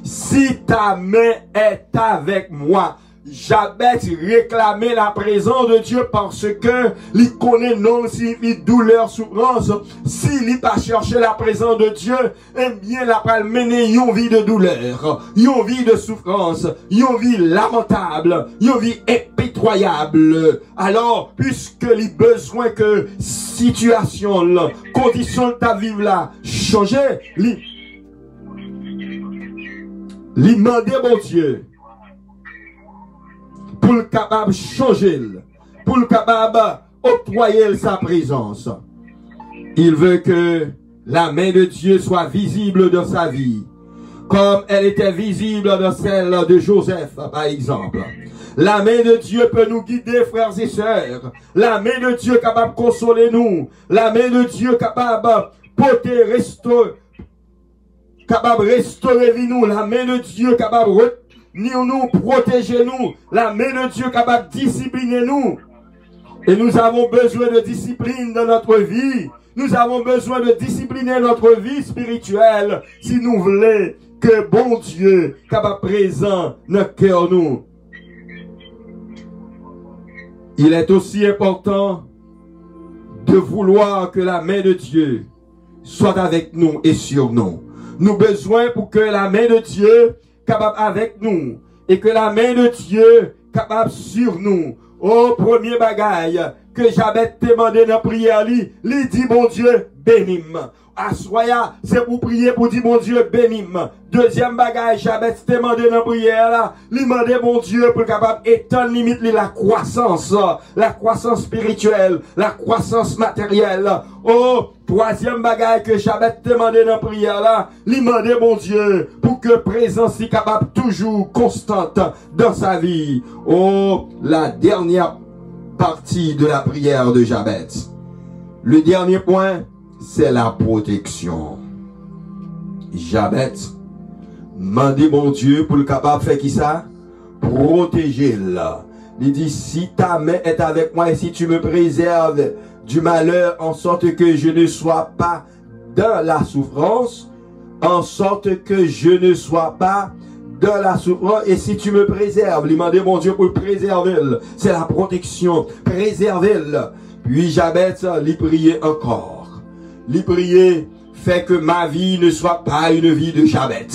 si ta main est avec moi. Jabez réclamait la présence de Dieu parce que il connaît non signifie douleur, souffrance. S'il n'a pas cherché la présence de Dieu, eh bien, il a mené une vie de douleur, une vie de souffrance, une vie lamentable, une vie impitoyable. Alors, puisque il a besoin que situation, condition de ta vie là, changer, il demandait bon Dieu pour le capable changer, pour le capable octroyer sa présence. Il veut que la main de Dieu soit visible dans sa vie, comme elle était visible dans celle de Joseph, par exemple. La main de Dieu peut nous guider, frères et sœurs. La main de Dieu capable de consoler nous. La main de Dieu capable de porter, restaurer, capable de restaurer nous. La main de Dieu capable de nous protéger nous. La main de Dieu capable de discipliner nous. Et nous avons besoin de discipline dans notre vie. Nous avons besoin de discipliner notre vie spirituelle si nous voulons que bon Dieu capable présent dans notre cœur nous. Il est aussi important de vouloir que la main de Dieu soit avec nous et sur nous. Nous avons besoin pour que la main de Dieu capable avec nous et que la main de Dieu capable sur nous. Au premier bagage que j'avais demandé dans la prière, il dit bon Dieu, bénis-moi. Assoya, c'est pour prier pour dire, mon Dieu, bénis-moi. Deuxième bagage, Jabez te demandé dans la prière là, lui demander mon Dieu pour capable étendre limite la croissance spirituelle, la croissance matérielle. Oh, troisième bagage que Jabez te demandé dans la prière là, lui demander mon Dieu pour que présence soit capable toujours constante dans sa vie. Oh, la dernière partie de la prière de Jabez. Le dernier point, c'est la protection. Jabez mandé mon Dieu pour le capable faire qui ça? Protéger là. Il dit, si ta main est avec moi et si tu me préserves du malheur en sorte que je ne sois pas dans la souffrance, en sorte que je ne sois pas dans la souffrance, et si tu me préserves, il m'a demandé mon Dieu pour le préserver, c'est la protection, préserver. Puis Jabez, il priait encore. Il priait, fait que ma vie ne soit pas une vie de Jabez.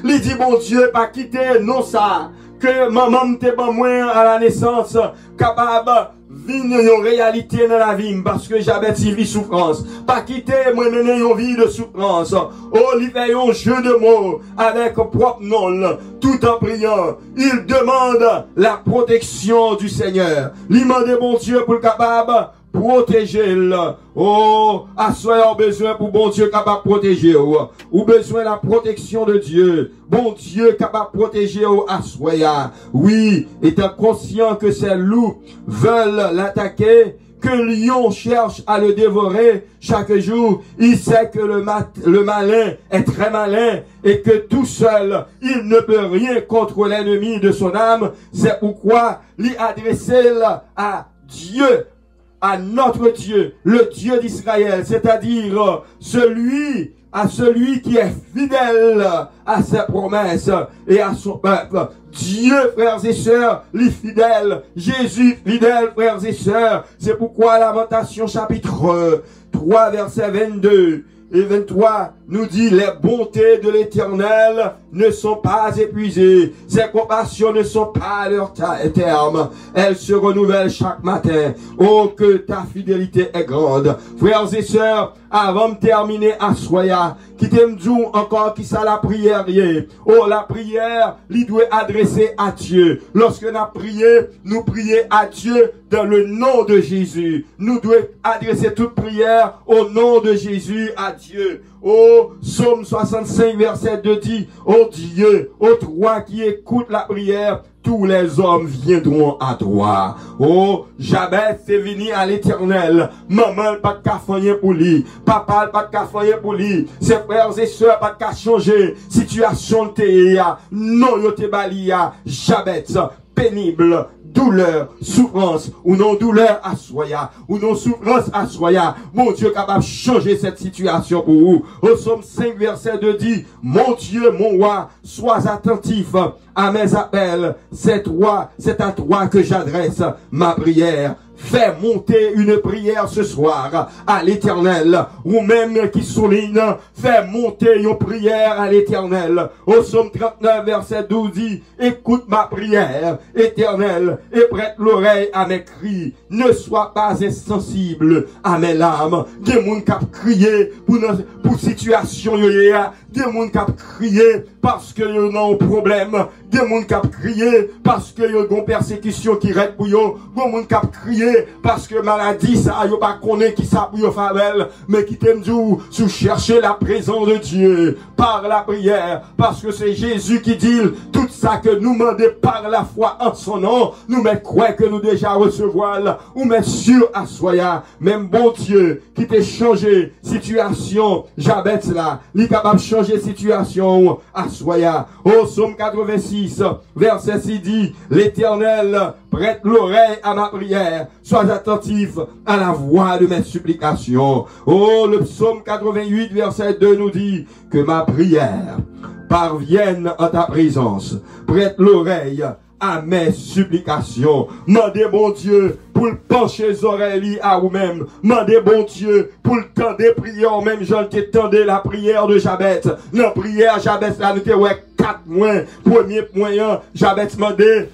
Il dit, mon Dieu, pas quitter, non ça, que maman t'es pas moins à la naissance, capable vivre une réalité dans la vie, parce que Jabez il vit souffrance. Pas quitter, moi, une vie de souffrance. Oh, il fait un jeu de mots avec propre nom, tout en priant. Il demande la protection du Seigneur. Il demande, mon Dieu, pour le capable protéger. Oh, assoyons besoin pour bon Dieu capable de protéger. Ou besoin de la protection de Dieu. Bon Dieu capable de protéger. Assoyons. Oui, étant conscient que ces loups veulent l'attaquer, que le lion cherche à le dévorer chaque jour, il sait que le malin est très malin et que tout seul, il ne peut rien contre l'ennemi de son âme. C'est pourquoi il adresse à Dieu, à notre Dieu, le Dieu d'Israël, c'est-à-dire celui qui est fidèle à ses promesses et à son peuple. Dieu, frères et sœurs, les fidèles, Jésus fidèle, frères et sœurs. C'est pourquoi Lamentation chapitre 3, verset 22 et 23 nous dit, les bontés de l'Éternel ne sont pas épuisées. Ses compassions ne sont pas à leur terme. Elles se renouvellent chaque matin. Oh, que ta fidélité est grande. Frères et sœurs, avant de terminer à Soya, qui t'aime encore qui ça la prière. Oh, la prière, il doit adresser à Dieu. Lorsque nous prions à Dieu dans le nom de Jésus. Nous devons adresser toute prière au nom de Jésus à Dieu. Oh, Psaume 65, verset 2 dit, oh Dieu, oh toi qui écoutes la prière, tous les hommes viendront à toi. Oh, Jabez est venu à l'Éternel. Maman pas de café pour lui. Papa pas de café pour lui. Ses frères et sœurs pas de changer. Situation te non yo te balia. Jabez pénible, douleur, souffrance, ou non douleur à soya, ou non souffrance à soya. Mon Dieu capable de changer cette situation pour vous. Au Psaume 5, verset 2 dit, mon Dieu, mon roi, sois attentif à mes appels. C'est à toi que j'adresse ma prière. Fais monter une prière ce soir à l'Éternel, ou même qui souligne, fais monter une prière à l'Éternel. Au Psaume 39, verset 12 dit, écoute ma prière, Éternel, et prête l'oreille à mes cris. Ne sois pas insensible à mes larmes. Des gens qui ont crié pour situation, des gens qui ont crié parce que y a un problème, des gens qui ont crié parce que y a une persécution qui reste pour eux, des gens qui ont crié parce que maladie ça yo pas connaît qui ça pour yo favelle, mais qui t'aime dire sous chercher la présence de Dieu par la prière, parce que c'est Jésus qui dit tout ça que nous demandons par la foi en son nom, nous mais croyons que nous déjà recevoir, ou mais sûr à soya, même bon Dieu qui t'a changé situation, Jabez là, il est capable de changer situation à soya. Au Psaume 86, verset 6 dit, l'Éternel prête l'oreille à ma prière, sois attentif à la voix de mes supplications. Oh, le Psaume 88, verset 2 nous dit que ma prière parvienne en ta présence. Prête l'oreille à mes supplications. Mandez bon Dieu pour le pencher les oreilles à vous-même. Mandez bon Dieu pour le temps des prières, même gens qui tendaient la prière de Jabez. La prière Jabez là, nous avons 4 mois. Premier point, Jabez demandé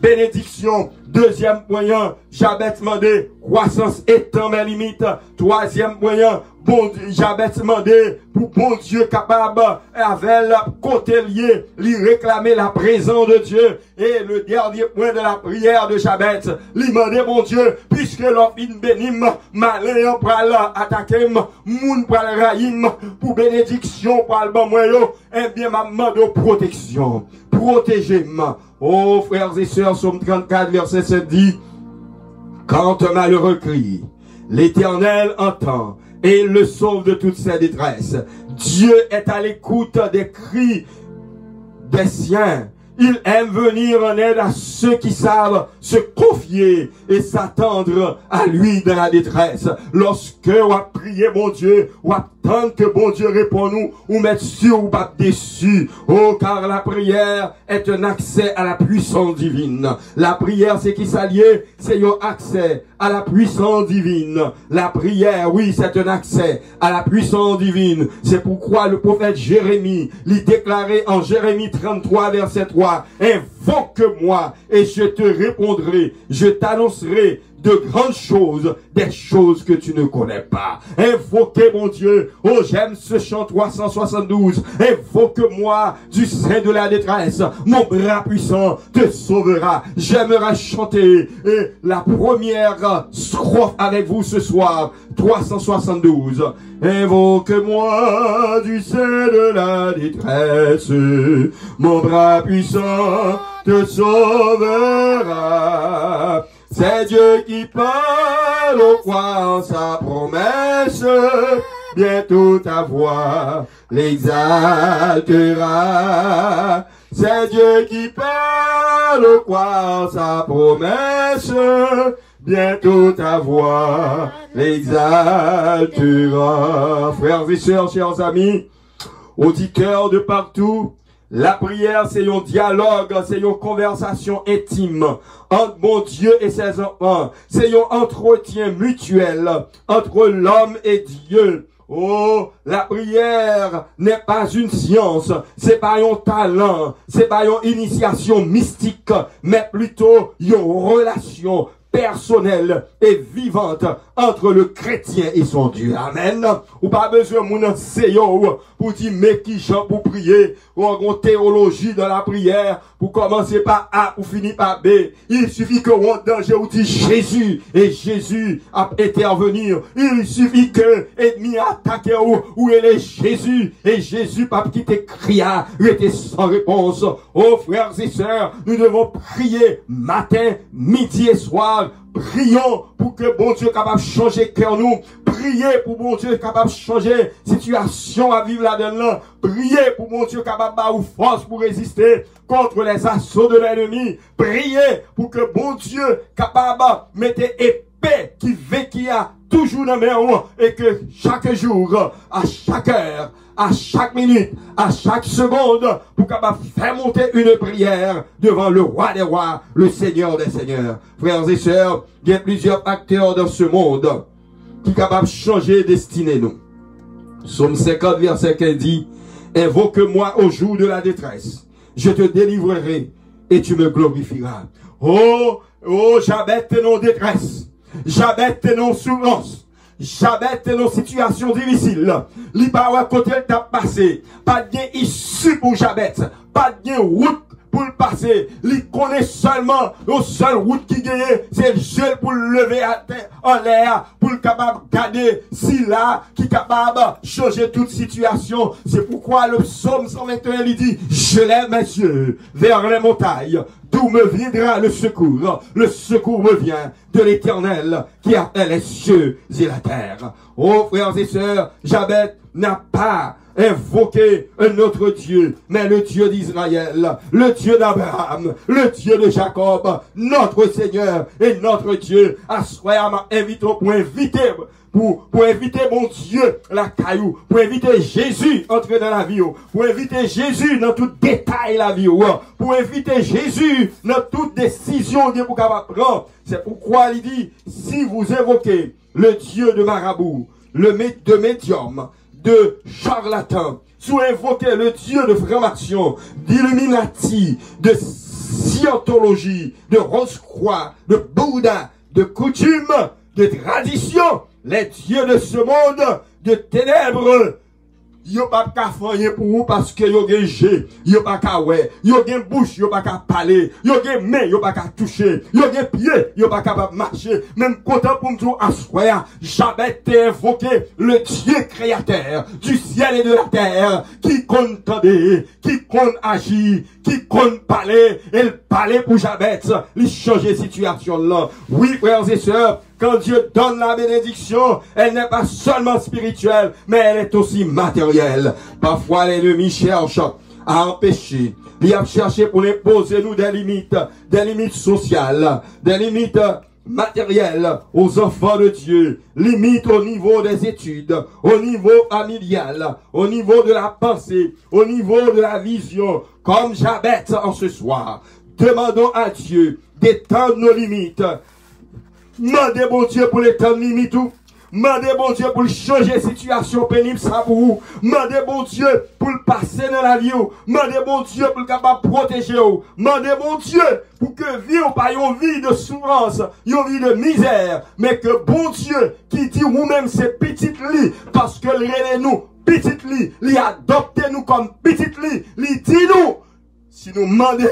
bénédiction. Deuxième moyen, Jabez demandé croissance étant mes limites. Troisième moyen, bon Jabet demandé pour bon Dieu capable avec le côté lié, lui réclamer la présence de Dieu. Et le dernier point de la prière de Jabet, lui demander mon Dieu, puisque l'offre bénim, malin pral attaquer, moun pral raïm, pour bénédiction pral ban moi yo, eh bien ma demande de protection. Protégez-moi. Oh frères et sœurs, Psaume 34, verset 7 dit, quand un malheureux crie, l'Éternel entend et il le sauve de toutes ses détresses. Dieu est à l'écoute des cris des siens. Il aime venir en aide à ceux qui savent se confier et s'attendre à lui dans la détresse. Lorsque on a prié mon Dieu, on attend que bon Dieu répond nous, ou mettre sûr ou pas déçu. Oh, car la prière est un accès à la puissance divine. La prière, c'est qui s'allie, c'est un accès à la puissance divine. La prière, oui, c'est un accès à la puissance divine. C'est pourquoi le prophète Jérémie l'y déclarait en Jérémie 33, verset 3, invoque-moi et je te répondrai, je t'annoncerai de grandes choses, des choses que tu ne connais pas. Invoquez mon Dieu. Oh, j'aime ce chant 372. Invoque-moi du sein de la détresse. Mon bras puissant te sauvera. J'aimerais chanter la première strophe avec vous ce soir. 372. Invoque-moi du sein de la détresse. Mon bras puissant te sauvera. C'est Dieu qui parle au croix en sa promesse, bientôt ta voix l'exaltera. C'est Dieu qui parle au croix en sa promesse, bientôt ta voix l'exaltera. Frères et sœurs, chers amis, auditeurs de partout, la prière, c'est un dialogue, c'est une conversation intime entre mon Dieu et ses enfants. C'est un entretien mutuel entre l'homme et Dieu. Oh, la prière n'est pas une science, c'est pas un talent, c'est pas une initiation mystique, mais plutôt une relation personnelle et vivante entre le chrétien et son Dieu. Amen. Ou pas besoin mon enseignant pour dire mais qui chante pour prier, ou en théologie dans la prière pour commencer par A pour finir par B. Il suffit que on danger ou dit Jésus et Jésus a intervenir. Il suffit que ennemi attaque ou il est Jésus et Jésus pas quitter cria, il était sans réponse. Oh frères et sœurs, nous devons prier matin, midi et soir. Prions pour que bon Dieu capable de changer cœur nous. Priez pour bon Dieu capable de changer situation à vivre là-dedans. Priez pour bon Dieu capable de force pour résister contre les assauts de l'ennemi. Priez pour que bon Dieu capable de mettre épée qui a toujours dans mes mains et que chaque jour, à chaque heure, à chaque minute, à chaque seconde, pour capable faire monter une prière devant le roi des rois, le Seigneur des seigneurs. Frères et sœurs, il y a plusieurs acteurs dans ce monde qui sont capables de changer destinée nous. Psaume 50, verset 15 dit, invoque-moi au jour de la détresse. Je te délivrerai et tu me glorifieras. Oh, Jabet t'es non détresse. Jabet t'es non souffrance. Jabet t'es non situation difficile. Li pa wè côté t'a passé. Pas de issue pour Jabet. Pas de route pour le passer. Li connaît seulement la seule route qui gagne. C'est le jeu pour le lever à terre, en l'air. Pour le capable garder si là, qui capable changer toute situation. C'est pourquoi le psaume 121 lui dit, je lève mes yeux vers les montagnes. D'où me viendra le secours? Le secours me vient de l'Éternel qui a fait les cieux et la terre. Oh frères et sœurs, Jabet n'a pas invoqué un autre Dieu, mais le Dieu d'Israël, le Dieu d'Abraham, le Dieu de Jacob, notre Seigneur et notre Dieu. À soir, m'a invité pour inviter pour inviter mon Dieu la caillou, pour inviter Jésus entrer dans la vie, pour inviter Jésus dans tout détail la vie, pour inviter Jésus dans toute décision que vous capable prendre. C'est pourquoi il dit, si vous évoquez le Dieu de marabout, de médium, de charlatan, si vous invoquez le Dieu de franc-maçon, d'illuminati, de scientologie, de Rose-Croix, de Bouddha, de coutume, de tradition, les dieux de ce monde de ténèbres, yo pas qu'à faire pour vous parce que yo gen jè, yo pas qu'à ouais, yo gen bouche, yo pas qu'à parler, yo gen main, yo pas qu'à toucher, yo gen pied, yo pas capable marcher. Même content pour me dire assoya, jamais t'ai invoqué le Dieu créateur du ciel et de la terre, qui compte tendre, qui compte agir, qui compte parler, et le parler pour jamais, lui changer situation là. Oui, frères et sœurs, quand Dieu donne la bénédiction, elle n'est pas seulement spirituelle, mais elle est aussi matérielle. Parfois, l'ennemi cherche à empêcher. Il a cherché pour imposer nous des limites sociales, des limites matérielles aux enfants de Dieu, limites au niveau des études, au niveau familial, au niveau de la pensée, au niveau de la vision, comme Jabez en ce soir. Demandons à Dieu d'étendre nos limites. Mandez bon Dieu pour l'étendre limite tout. Mandez bon Dieu pour changer situation pénible ça pour vous. Mandez bon Dieu pour le passer dans la vie. Mandez bon Dieu pour le capable protéger. Mandez bon Dieu pour que vie ou pas une vie de souffrance, une vie de misère, mais que bon Dieu qui dit vous-même c'est petite lit parce que le nous petite lit, il adopte nous comme petite lit, il dit nous si nous mandons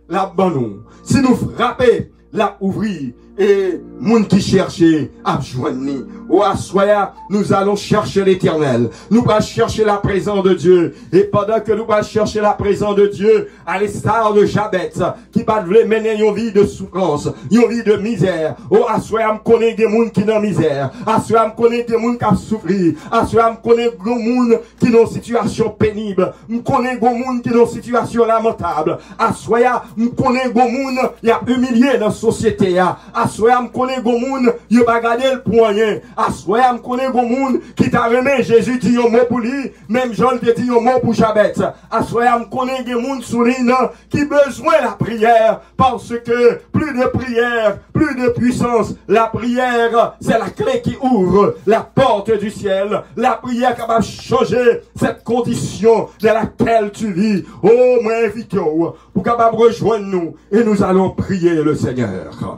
la bonne, si nous frappons la ouvrir. Et moun qui cherchait à joindre. Au assoya, nous allons chercher l'Éternel. Nous allons chercher la présence de Dieu. Et pendant que nous allons chercher la présence de Dieu, à l'instar de Jabez, qui va mener une vie de souffrance, une vie de misère. Au assoya, me connaît des moun qui dans misère. Assoya, me connaît des moun qui a souffert. Assoya, me connaît des moun qui dans situation pénible. Me connaît des moun qui dans situation lamentable. Assoya, me connaît des moun qui a humilié dans la société. Assoya, me connaît des moun qui a gardé le poignet. Assoya, me connaît des moun qui t'a remis Jésus dit un mot pour lui. Même Jean te dit un mot pour Jabez. Assoya, me connaît des moun souligne qui besoin de la prière. Parce que plus de prière, plus de puissance. La prière, c'est la clé qui ouvre la porte du ciel. La prière capable de changer cette condition de laquelle tu vis. Oh, moi, invite-vous pour capable rejoindre nous. Et nous allons prier le Seigneur.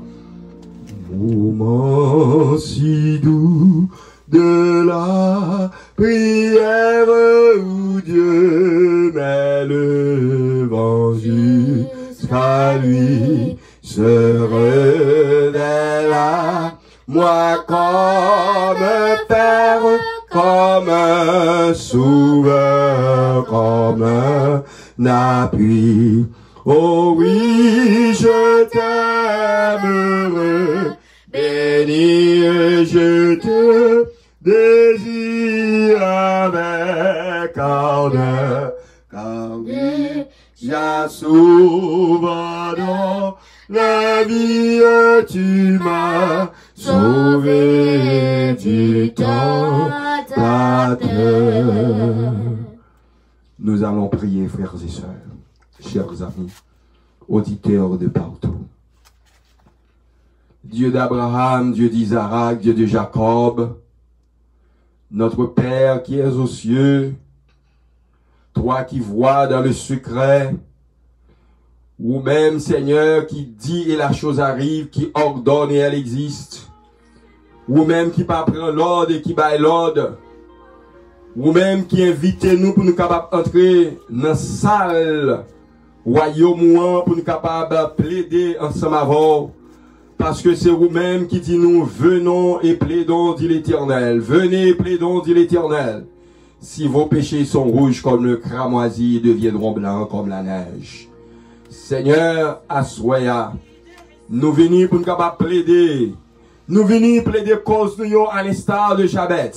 Moment si doux de la prière où Dieu met le vent jusqu'à lui se révèle à moi comme père, comme un sauveur, comme un appui. Oh oui, je t'aimerai, béni je te désire avec ardeur, car déjà souvent dans la vie tu m'as sauvé du temps d'atteindre. Nous allons prier, frères et sœurs, chers amis, auditeurs de partout. Dieu d'Abraham, Dieu d'Isaac, Dieu de Jacob, notre Père qui es aux cieux, toi qui vois dans le secret, ou même Seigneur qui dit et la chose arrive, qui ordonne et elle existe, ou même qui pas prend l'ordre et qui baille l'ordre, ou même qui invite nous pour nous capables d'entrer dans la salle royaume pour nous capables de plaider ensemble avant. Parce que c'est vous-même qui dit nous, venons et plaidons, dit l'Éternel. Venez et plaidons, dit l'Éternel. Si vos péchés sont rouges comme le cramoisi, ils deviendront blancs comme la neige. Seigneur, assoya, nous venons pour nous capables plaider. Nous venons plaider cause nous à l'instar de Jabez.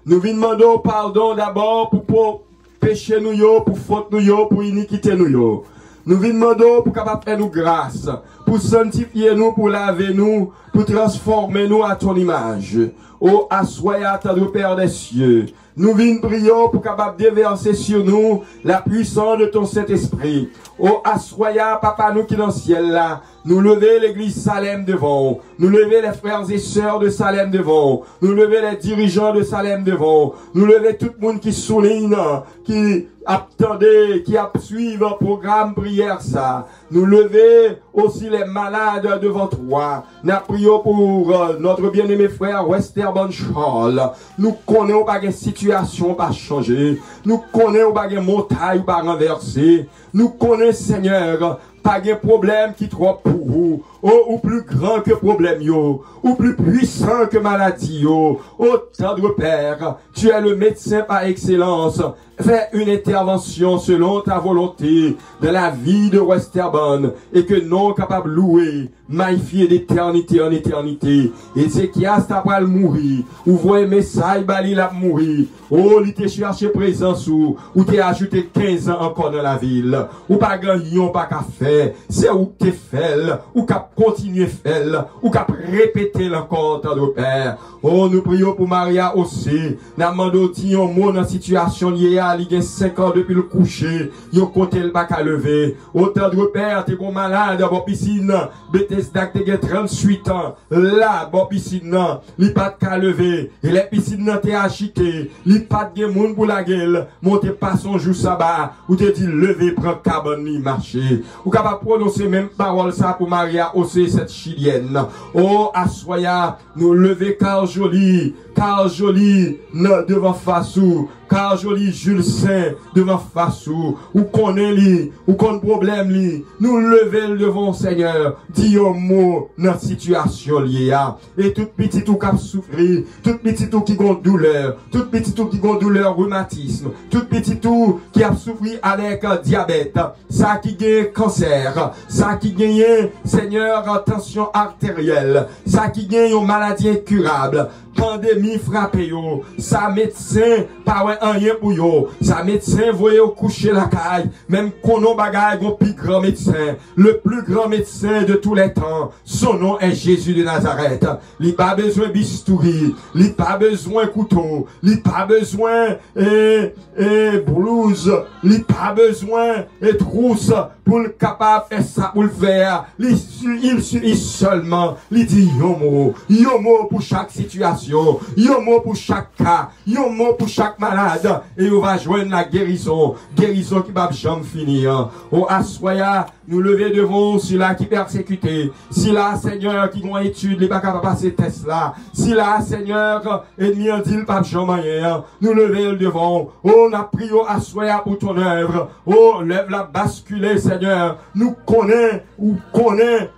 Nous venons demander pardon d'abord pour péché nous, pour faute nous, pour iniquité nous. Nous venons demander pour capable faire nous grâce, pour sanctifier nous, pour laver nous, pour transformer nous à ton image. Ô assoya tendre Père des cieux, nous venons prier pour capable déverser sur nous la puissance de ton Saint-Esprit. Ô assoya Papa nous qui dans le ciel là, nous lever l'église Salem devant, nous lever les frères et sœurs de Salem devant, nous lever les dirigeants de Salem devant, nous lever tout le monde qui souligne, qui attendait, qui a suivi un programme prière ça. nous lever aussi les malades devant toi. Nous prions pour notre bien-aimé frère Westerborn Charles. Nous connaissons pas de situation pas changer. Nous connaissons pas de montagne pas renverser. Nous connaissons, Seigneur, pas de problème qui est trop pour vous. Oh, ou plus grand que problème yo, ou plus puissant que maladie yo. Oh, tendre Père, tu es le médecin par excellence. Fais une intervention selon ta volonté de la vie de Westerborn et que non capable de louer, magnifier d'éternité en éternité. Et c'est qui a après le mourir, ou voyez message bali la mourir. Oh, il t'a cherché présence ou t'es ajouté 15 ans encore dans la ville. Ou pas gagnon, pas qu'à faire. C'est où t'es fait, ou qu'à continuer faire, ou qu'à répéter encore, tendre Père. Oh, nous prions pour Maria aussi. Nous demandons un mot dans la situation liée à il y a 5 ans depuis le coucher. Yon côté le bac à lever. Autant de père, t'es comme malade, bon piscine. Bethesda, t'es 38 ans. Là, bon piscine, li pas de qu'à lever. Et les piscines, t'es agité. Li pas de monde pour la gueule. Montez pas son jour sabbat. Ou te dit lever, prends cabane, ni marcher. Ou capable prononcer même parole ça pour Maria aussi, cette chilienne. Oh, assoya, nous lever car joli devant Fassou. Car joli Jules Saint devant Fassou, ou connaît li, ou qu'on problème li, nous lever devant Seigneur, dis un mot dans situation liée à, et tout petit tout qui a souffert, tout petit tout qui a douleur, tout petit tout qui a douleur rhumatisme, tout petit tout qui a souffert avec diabète, ça qui gagne cancer, ça qui gagne Seigneur tension artérielle, ça qui gagne une maladie incurable, pandémie frappé yo, sa médecin pas rien pour yo, sa médecin voyez au coucher la caille, même konon bagay gon plus grand médecin, le plus grand médecin de tous les temps, son nom est Jésus de Nazareth. Il pas besoin bistouri, il pas besoin couteau, il pas besoin blouse, il pas besoin trousse pour le capable faire ça pour le faire. Il suffit seulement, il dit yomo pour chaque situation, yomo pour chaque cas, yomo pour chaque malade, et on va joindre la guérison qui va jamais finir. Oh, assoya, nous lever devant celui-là qui persécuté, si là, Seigneur, qui ont étude, les pas capable passer test là, si là, Seigneur, ennemi en dit, pas jamais rien, nous lever devant, oh, on a prié, assoya pour ton œuvre, oh, lève la basculer, Seigneur, nous connaît,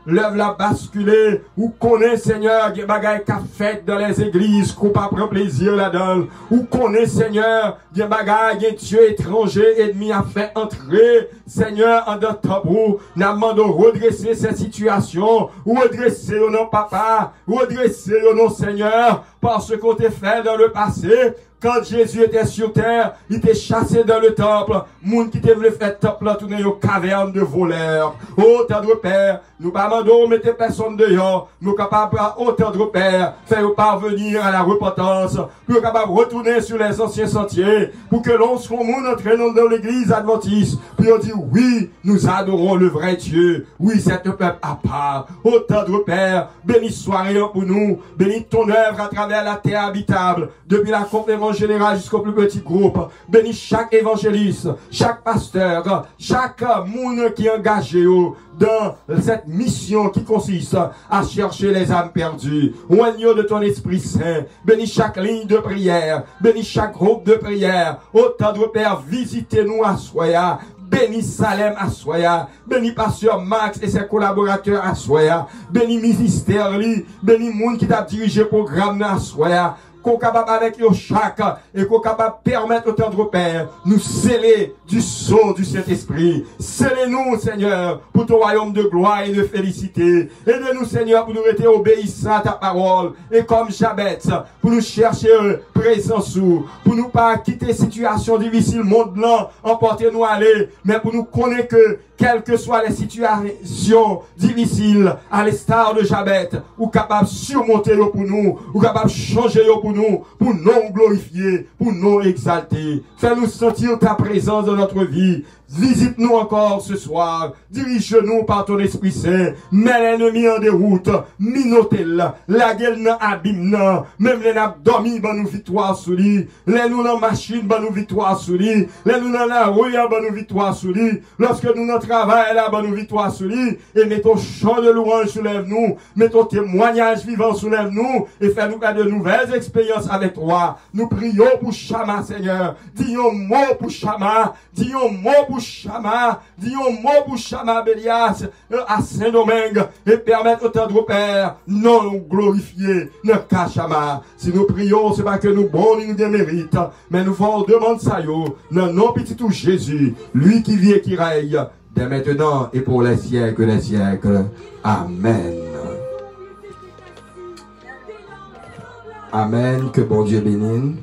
lève la basculer, ou connaît, Seigneur, des bagailles qu'a fait dans les églises, qu'on pas prendre plaisir là-dedans, ou connaît, Seigneur, des bagailles, des dieux étrangers, ennemis a fait entrer, Seigneur, en de tabou, nous demandons redresser cette situation, redresser au nom papa, redresser au nom Seigneur, parce qu'on t'a fait dans le passé. Quand Jésus était sur terre, il était chassé dans le temple. Moun qui te voulait faire temple là, tourner aux cavernes de voleurs. Oh, tendre Père, nous pas mandons mettre personne dehors. Nous capables, oh, tendre Père, faire parvenir à la repentance. Nous capables de retourner sur les anciens sentiers. Pour que l'on soit moun entraînant dans l'église adventiste. Puis on dit, oui, nous adorons le vrai Dieu. Oui, c'est un peuple à part. Oh, tendre Père, bénis soit rien pour nous. Bénis ton œuvre à travers la terre habitable. Depuis la conférence général jusqu'au plus petit groupe. Bénis chaque évangéliste, chaque pasteur, chaque monde qui est engagé dans cette mission qui consiste à chercher les âmes perdues. Oigne de ton Esprit Saint. Bénis chaque ligne de prière. Bénis chaque groupe de prière. Ô tendre Père, visitez-nous à Soya. Bénis Salem à Soya. Bénis Pasteur Max et ses collaborateurs à Soya. Bénis ministère li. Bénis monde qui t'a dirigé le programme à Soya. Qu'on capable avec nos chaque et qu'on capable permettre au tendre Père nous sceller du sceau du Saint-Esprit. Scellez-nous, Seigneur, pour ton royaume de gloire et de félicité. Aidez-nous, Seigneur, pour nous rester obéissants à ta parole. Et comme Jabez, pour nous chercher présence, pour nous pas quitter situation difficile, monde blanc, emportez-nous aller, mais pour nous connaître que quelles que soient les situations difficiles, à l'instar de Jabez, ou capable de surmonter pour nous, ou capable de changer pour nous glorifier, pour nous exalter. Fais-nous sentir ta présence dans notre vie. Visite-nous encore ce soir. Dirige-nous par ton Esprit Saint. Mets l'ennemi en déroute. Minotel. La gueule n'a abîme. Même les n'a dormi, ben nous victoire sous lui. Les nous dans machine, ben nous victoire sous lui. Les nous dans la rue, ben nous victoire sous lui. Lorsque nous dans travail, là, ben nous victoire sous lui. Et mets ton chant de louange, soulève-nous. Mets ton témoignage vivant, soulève-nous. Et fais-nous de nouvelles expériences avec toi. Nous prions pour Chama, Seigneur. Dis un mot pour Chama. Dis un mot pour Chama. Dis un mot pour Chama Bélias à Saint-Domingue. Et permettre au temps de Père, non nous glorifier, ne Chama. Si nous prions, c'est pas que nous bons, nous des mérites. Mais nous faisons demande ça, yo. Non, non, petit tout Jésus. Lui qui vit et qui règne. Dès maintenant et pour les siècles des siècles. Amen. Amen. Que bon Dieu bénisse.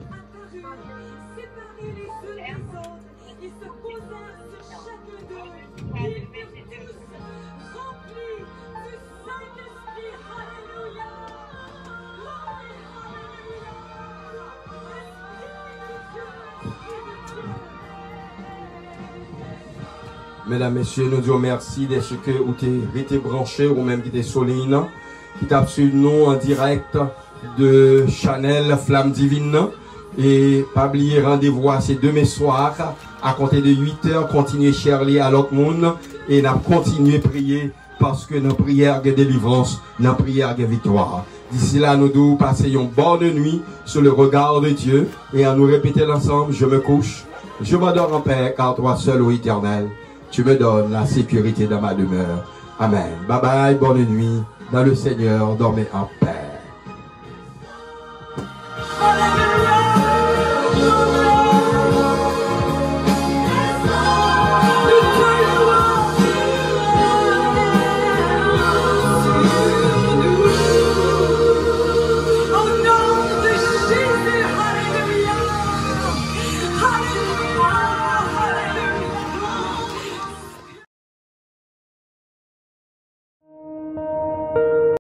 Mesdames, Messieurs, nous disons merci de ce que vous avez branché ou même qui était Soline, qui t'a suivi nous en direct de Chanel Flamme Divine. Et pas oublier rendez-vous à ces demain soir à compter de 8h. Continuez Shirley à l'autre monde et n'a continué à prier parce que nos prières de délivrance, nos prières de victoire. D'ici là, nous devons passer une bonne nuit sur le regard de Dieu et à nous répéter l'ensemble, je me couche, je m'endors en paix car toi seul, ô Éternel, tu me donnes la sécurité dans ma demeure. Amen. Bye bye, bonne nuit. Dans le Seigneur, dormez en paix.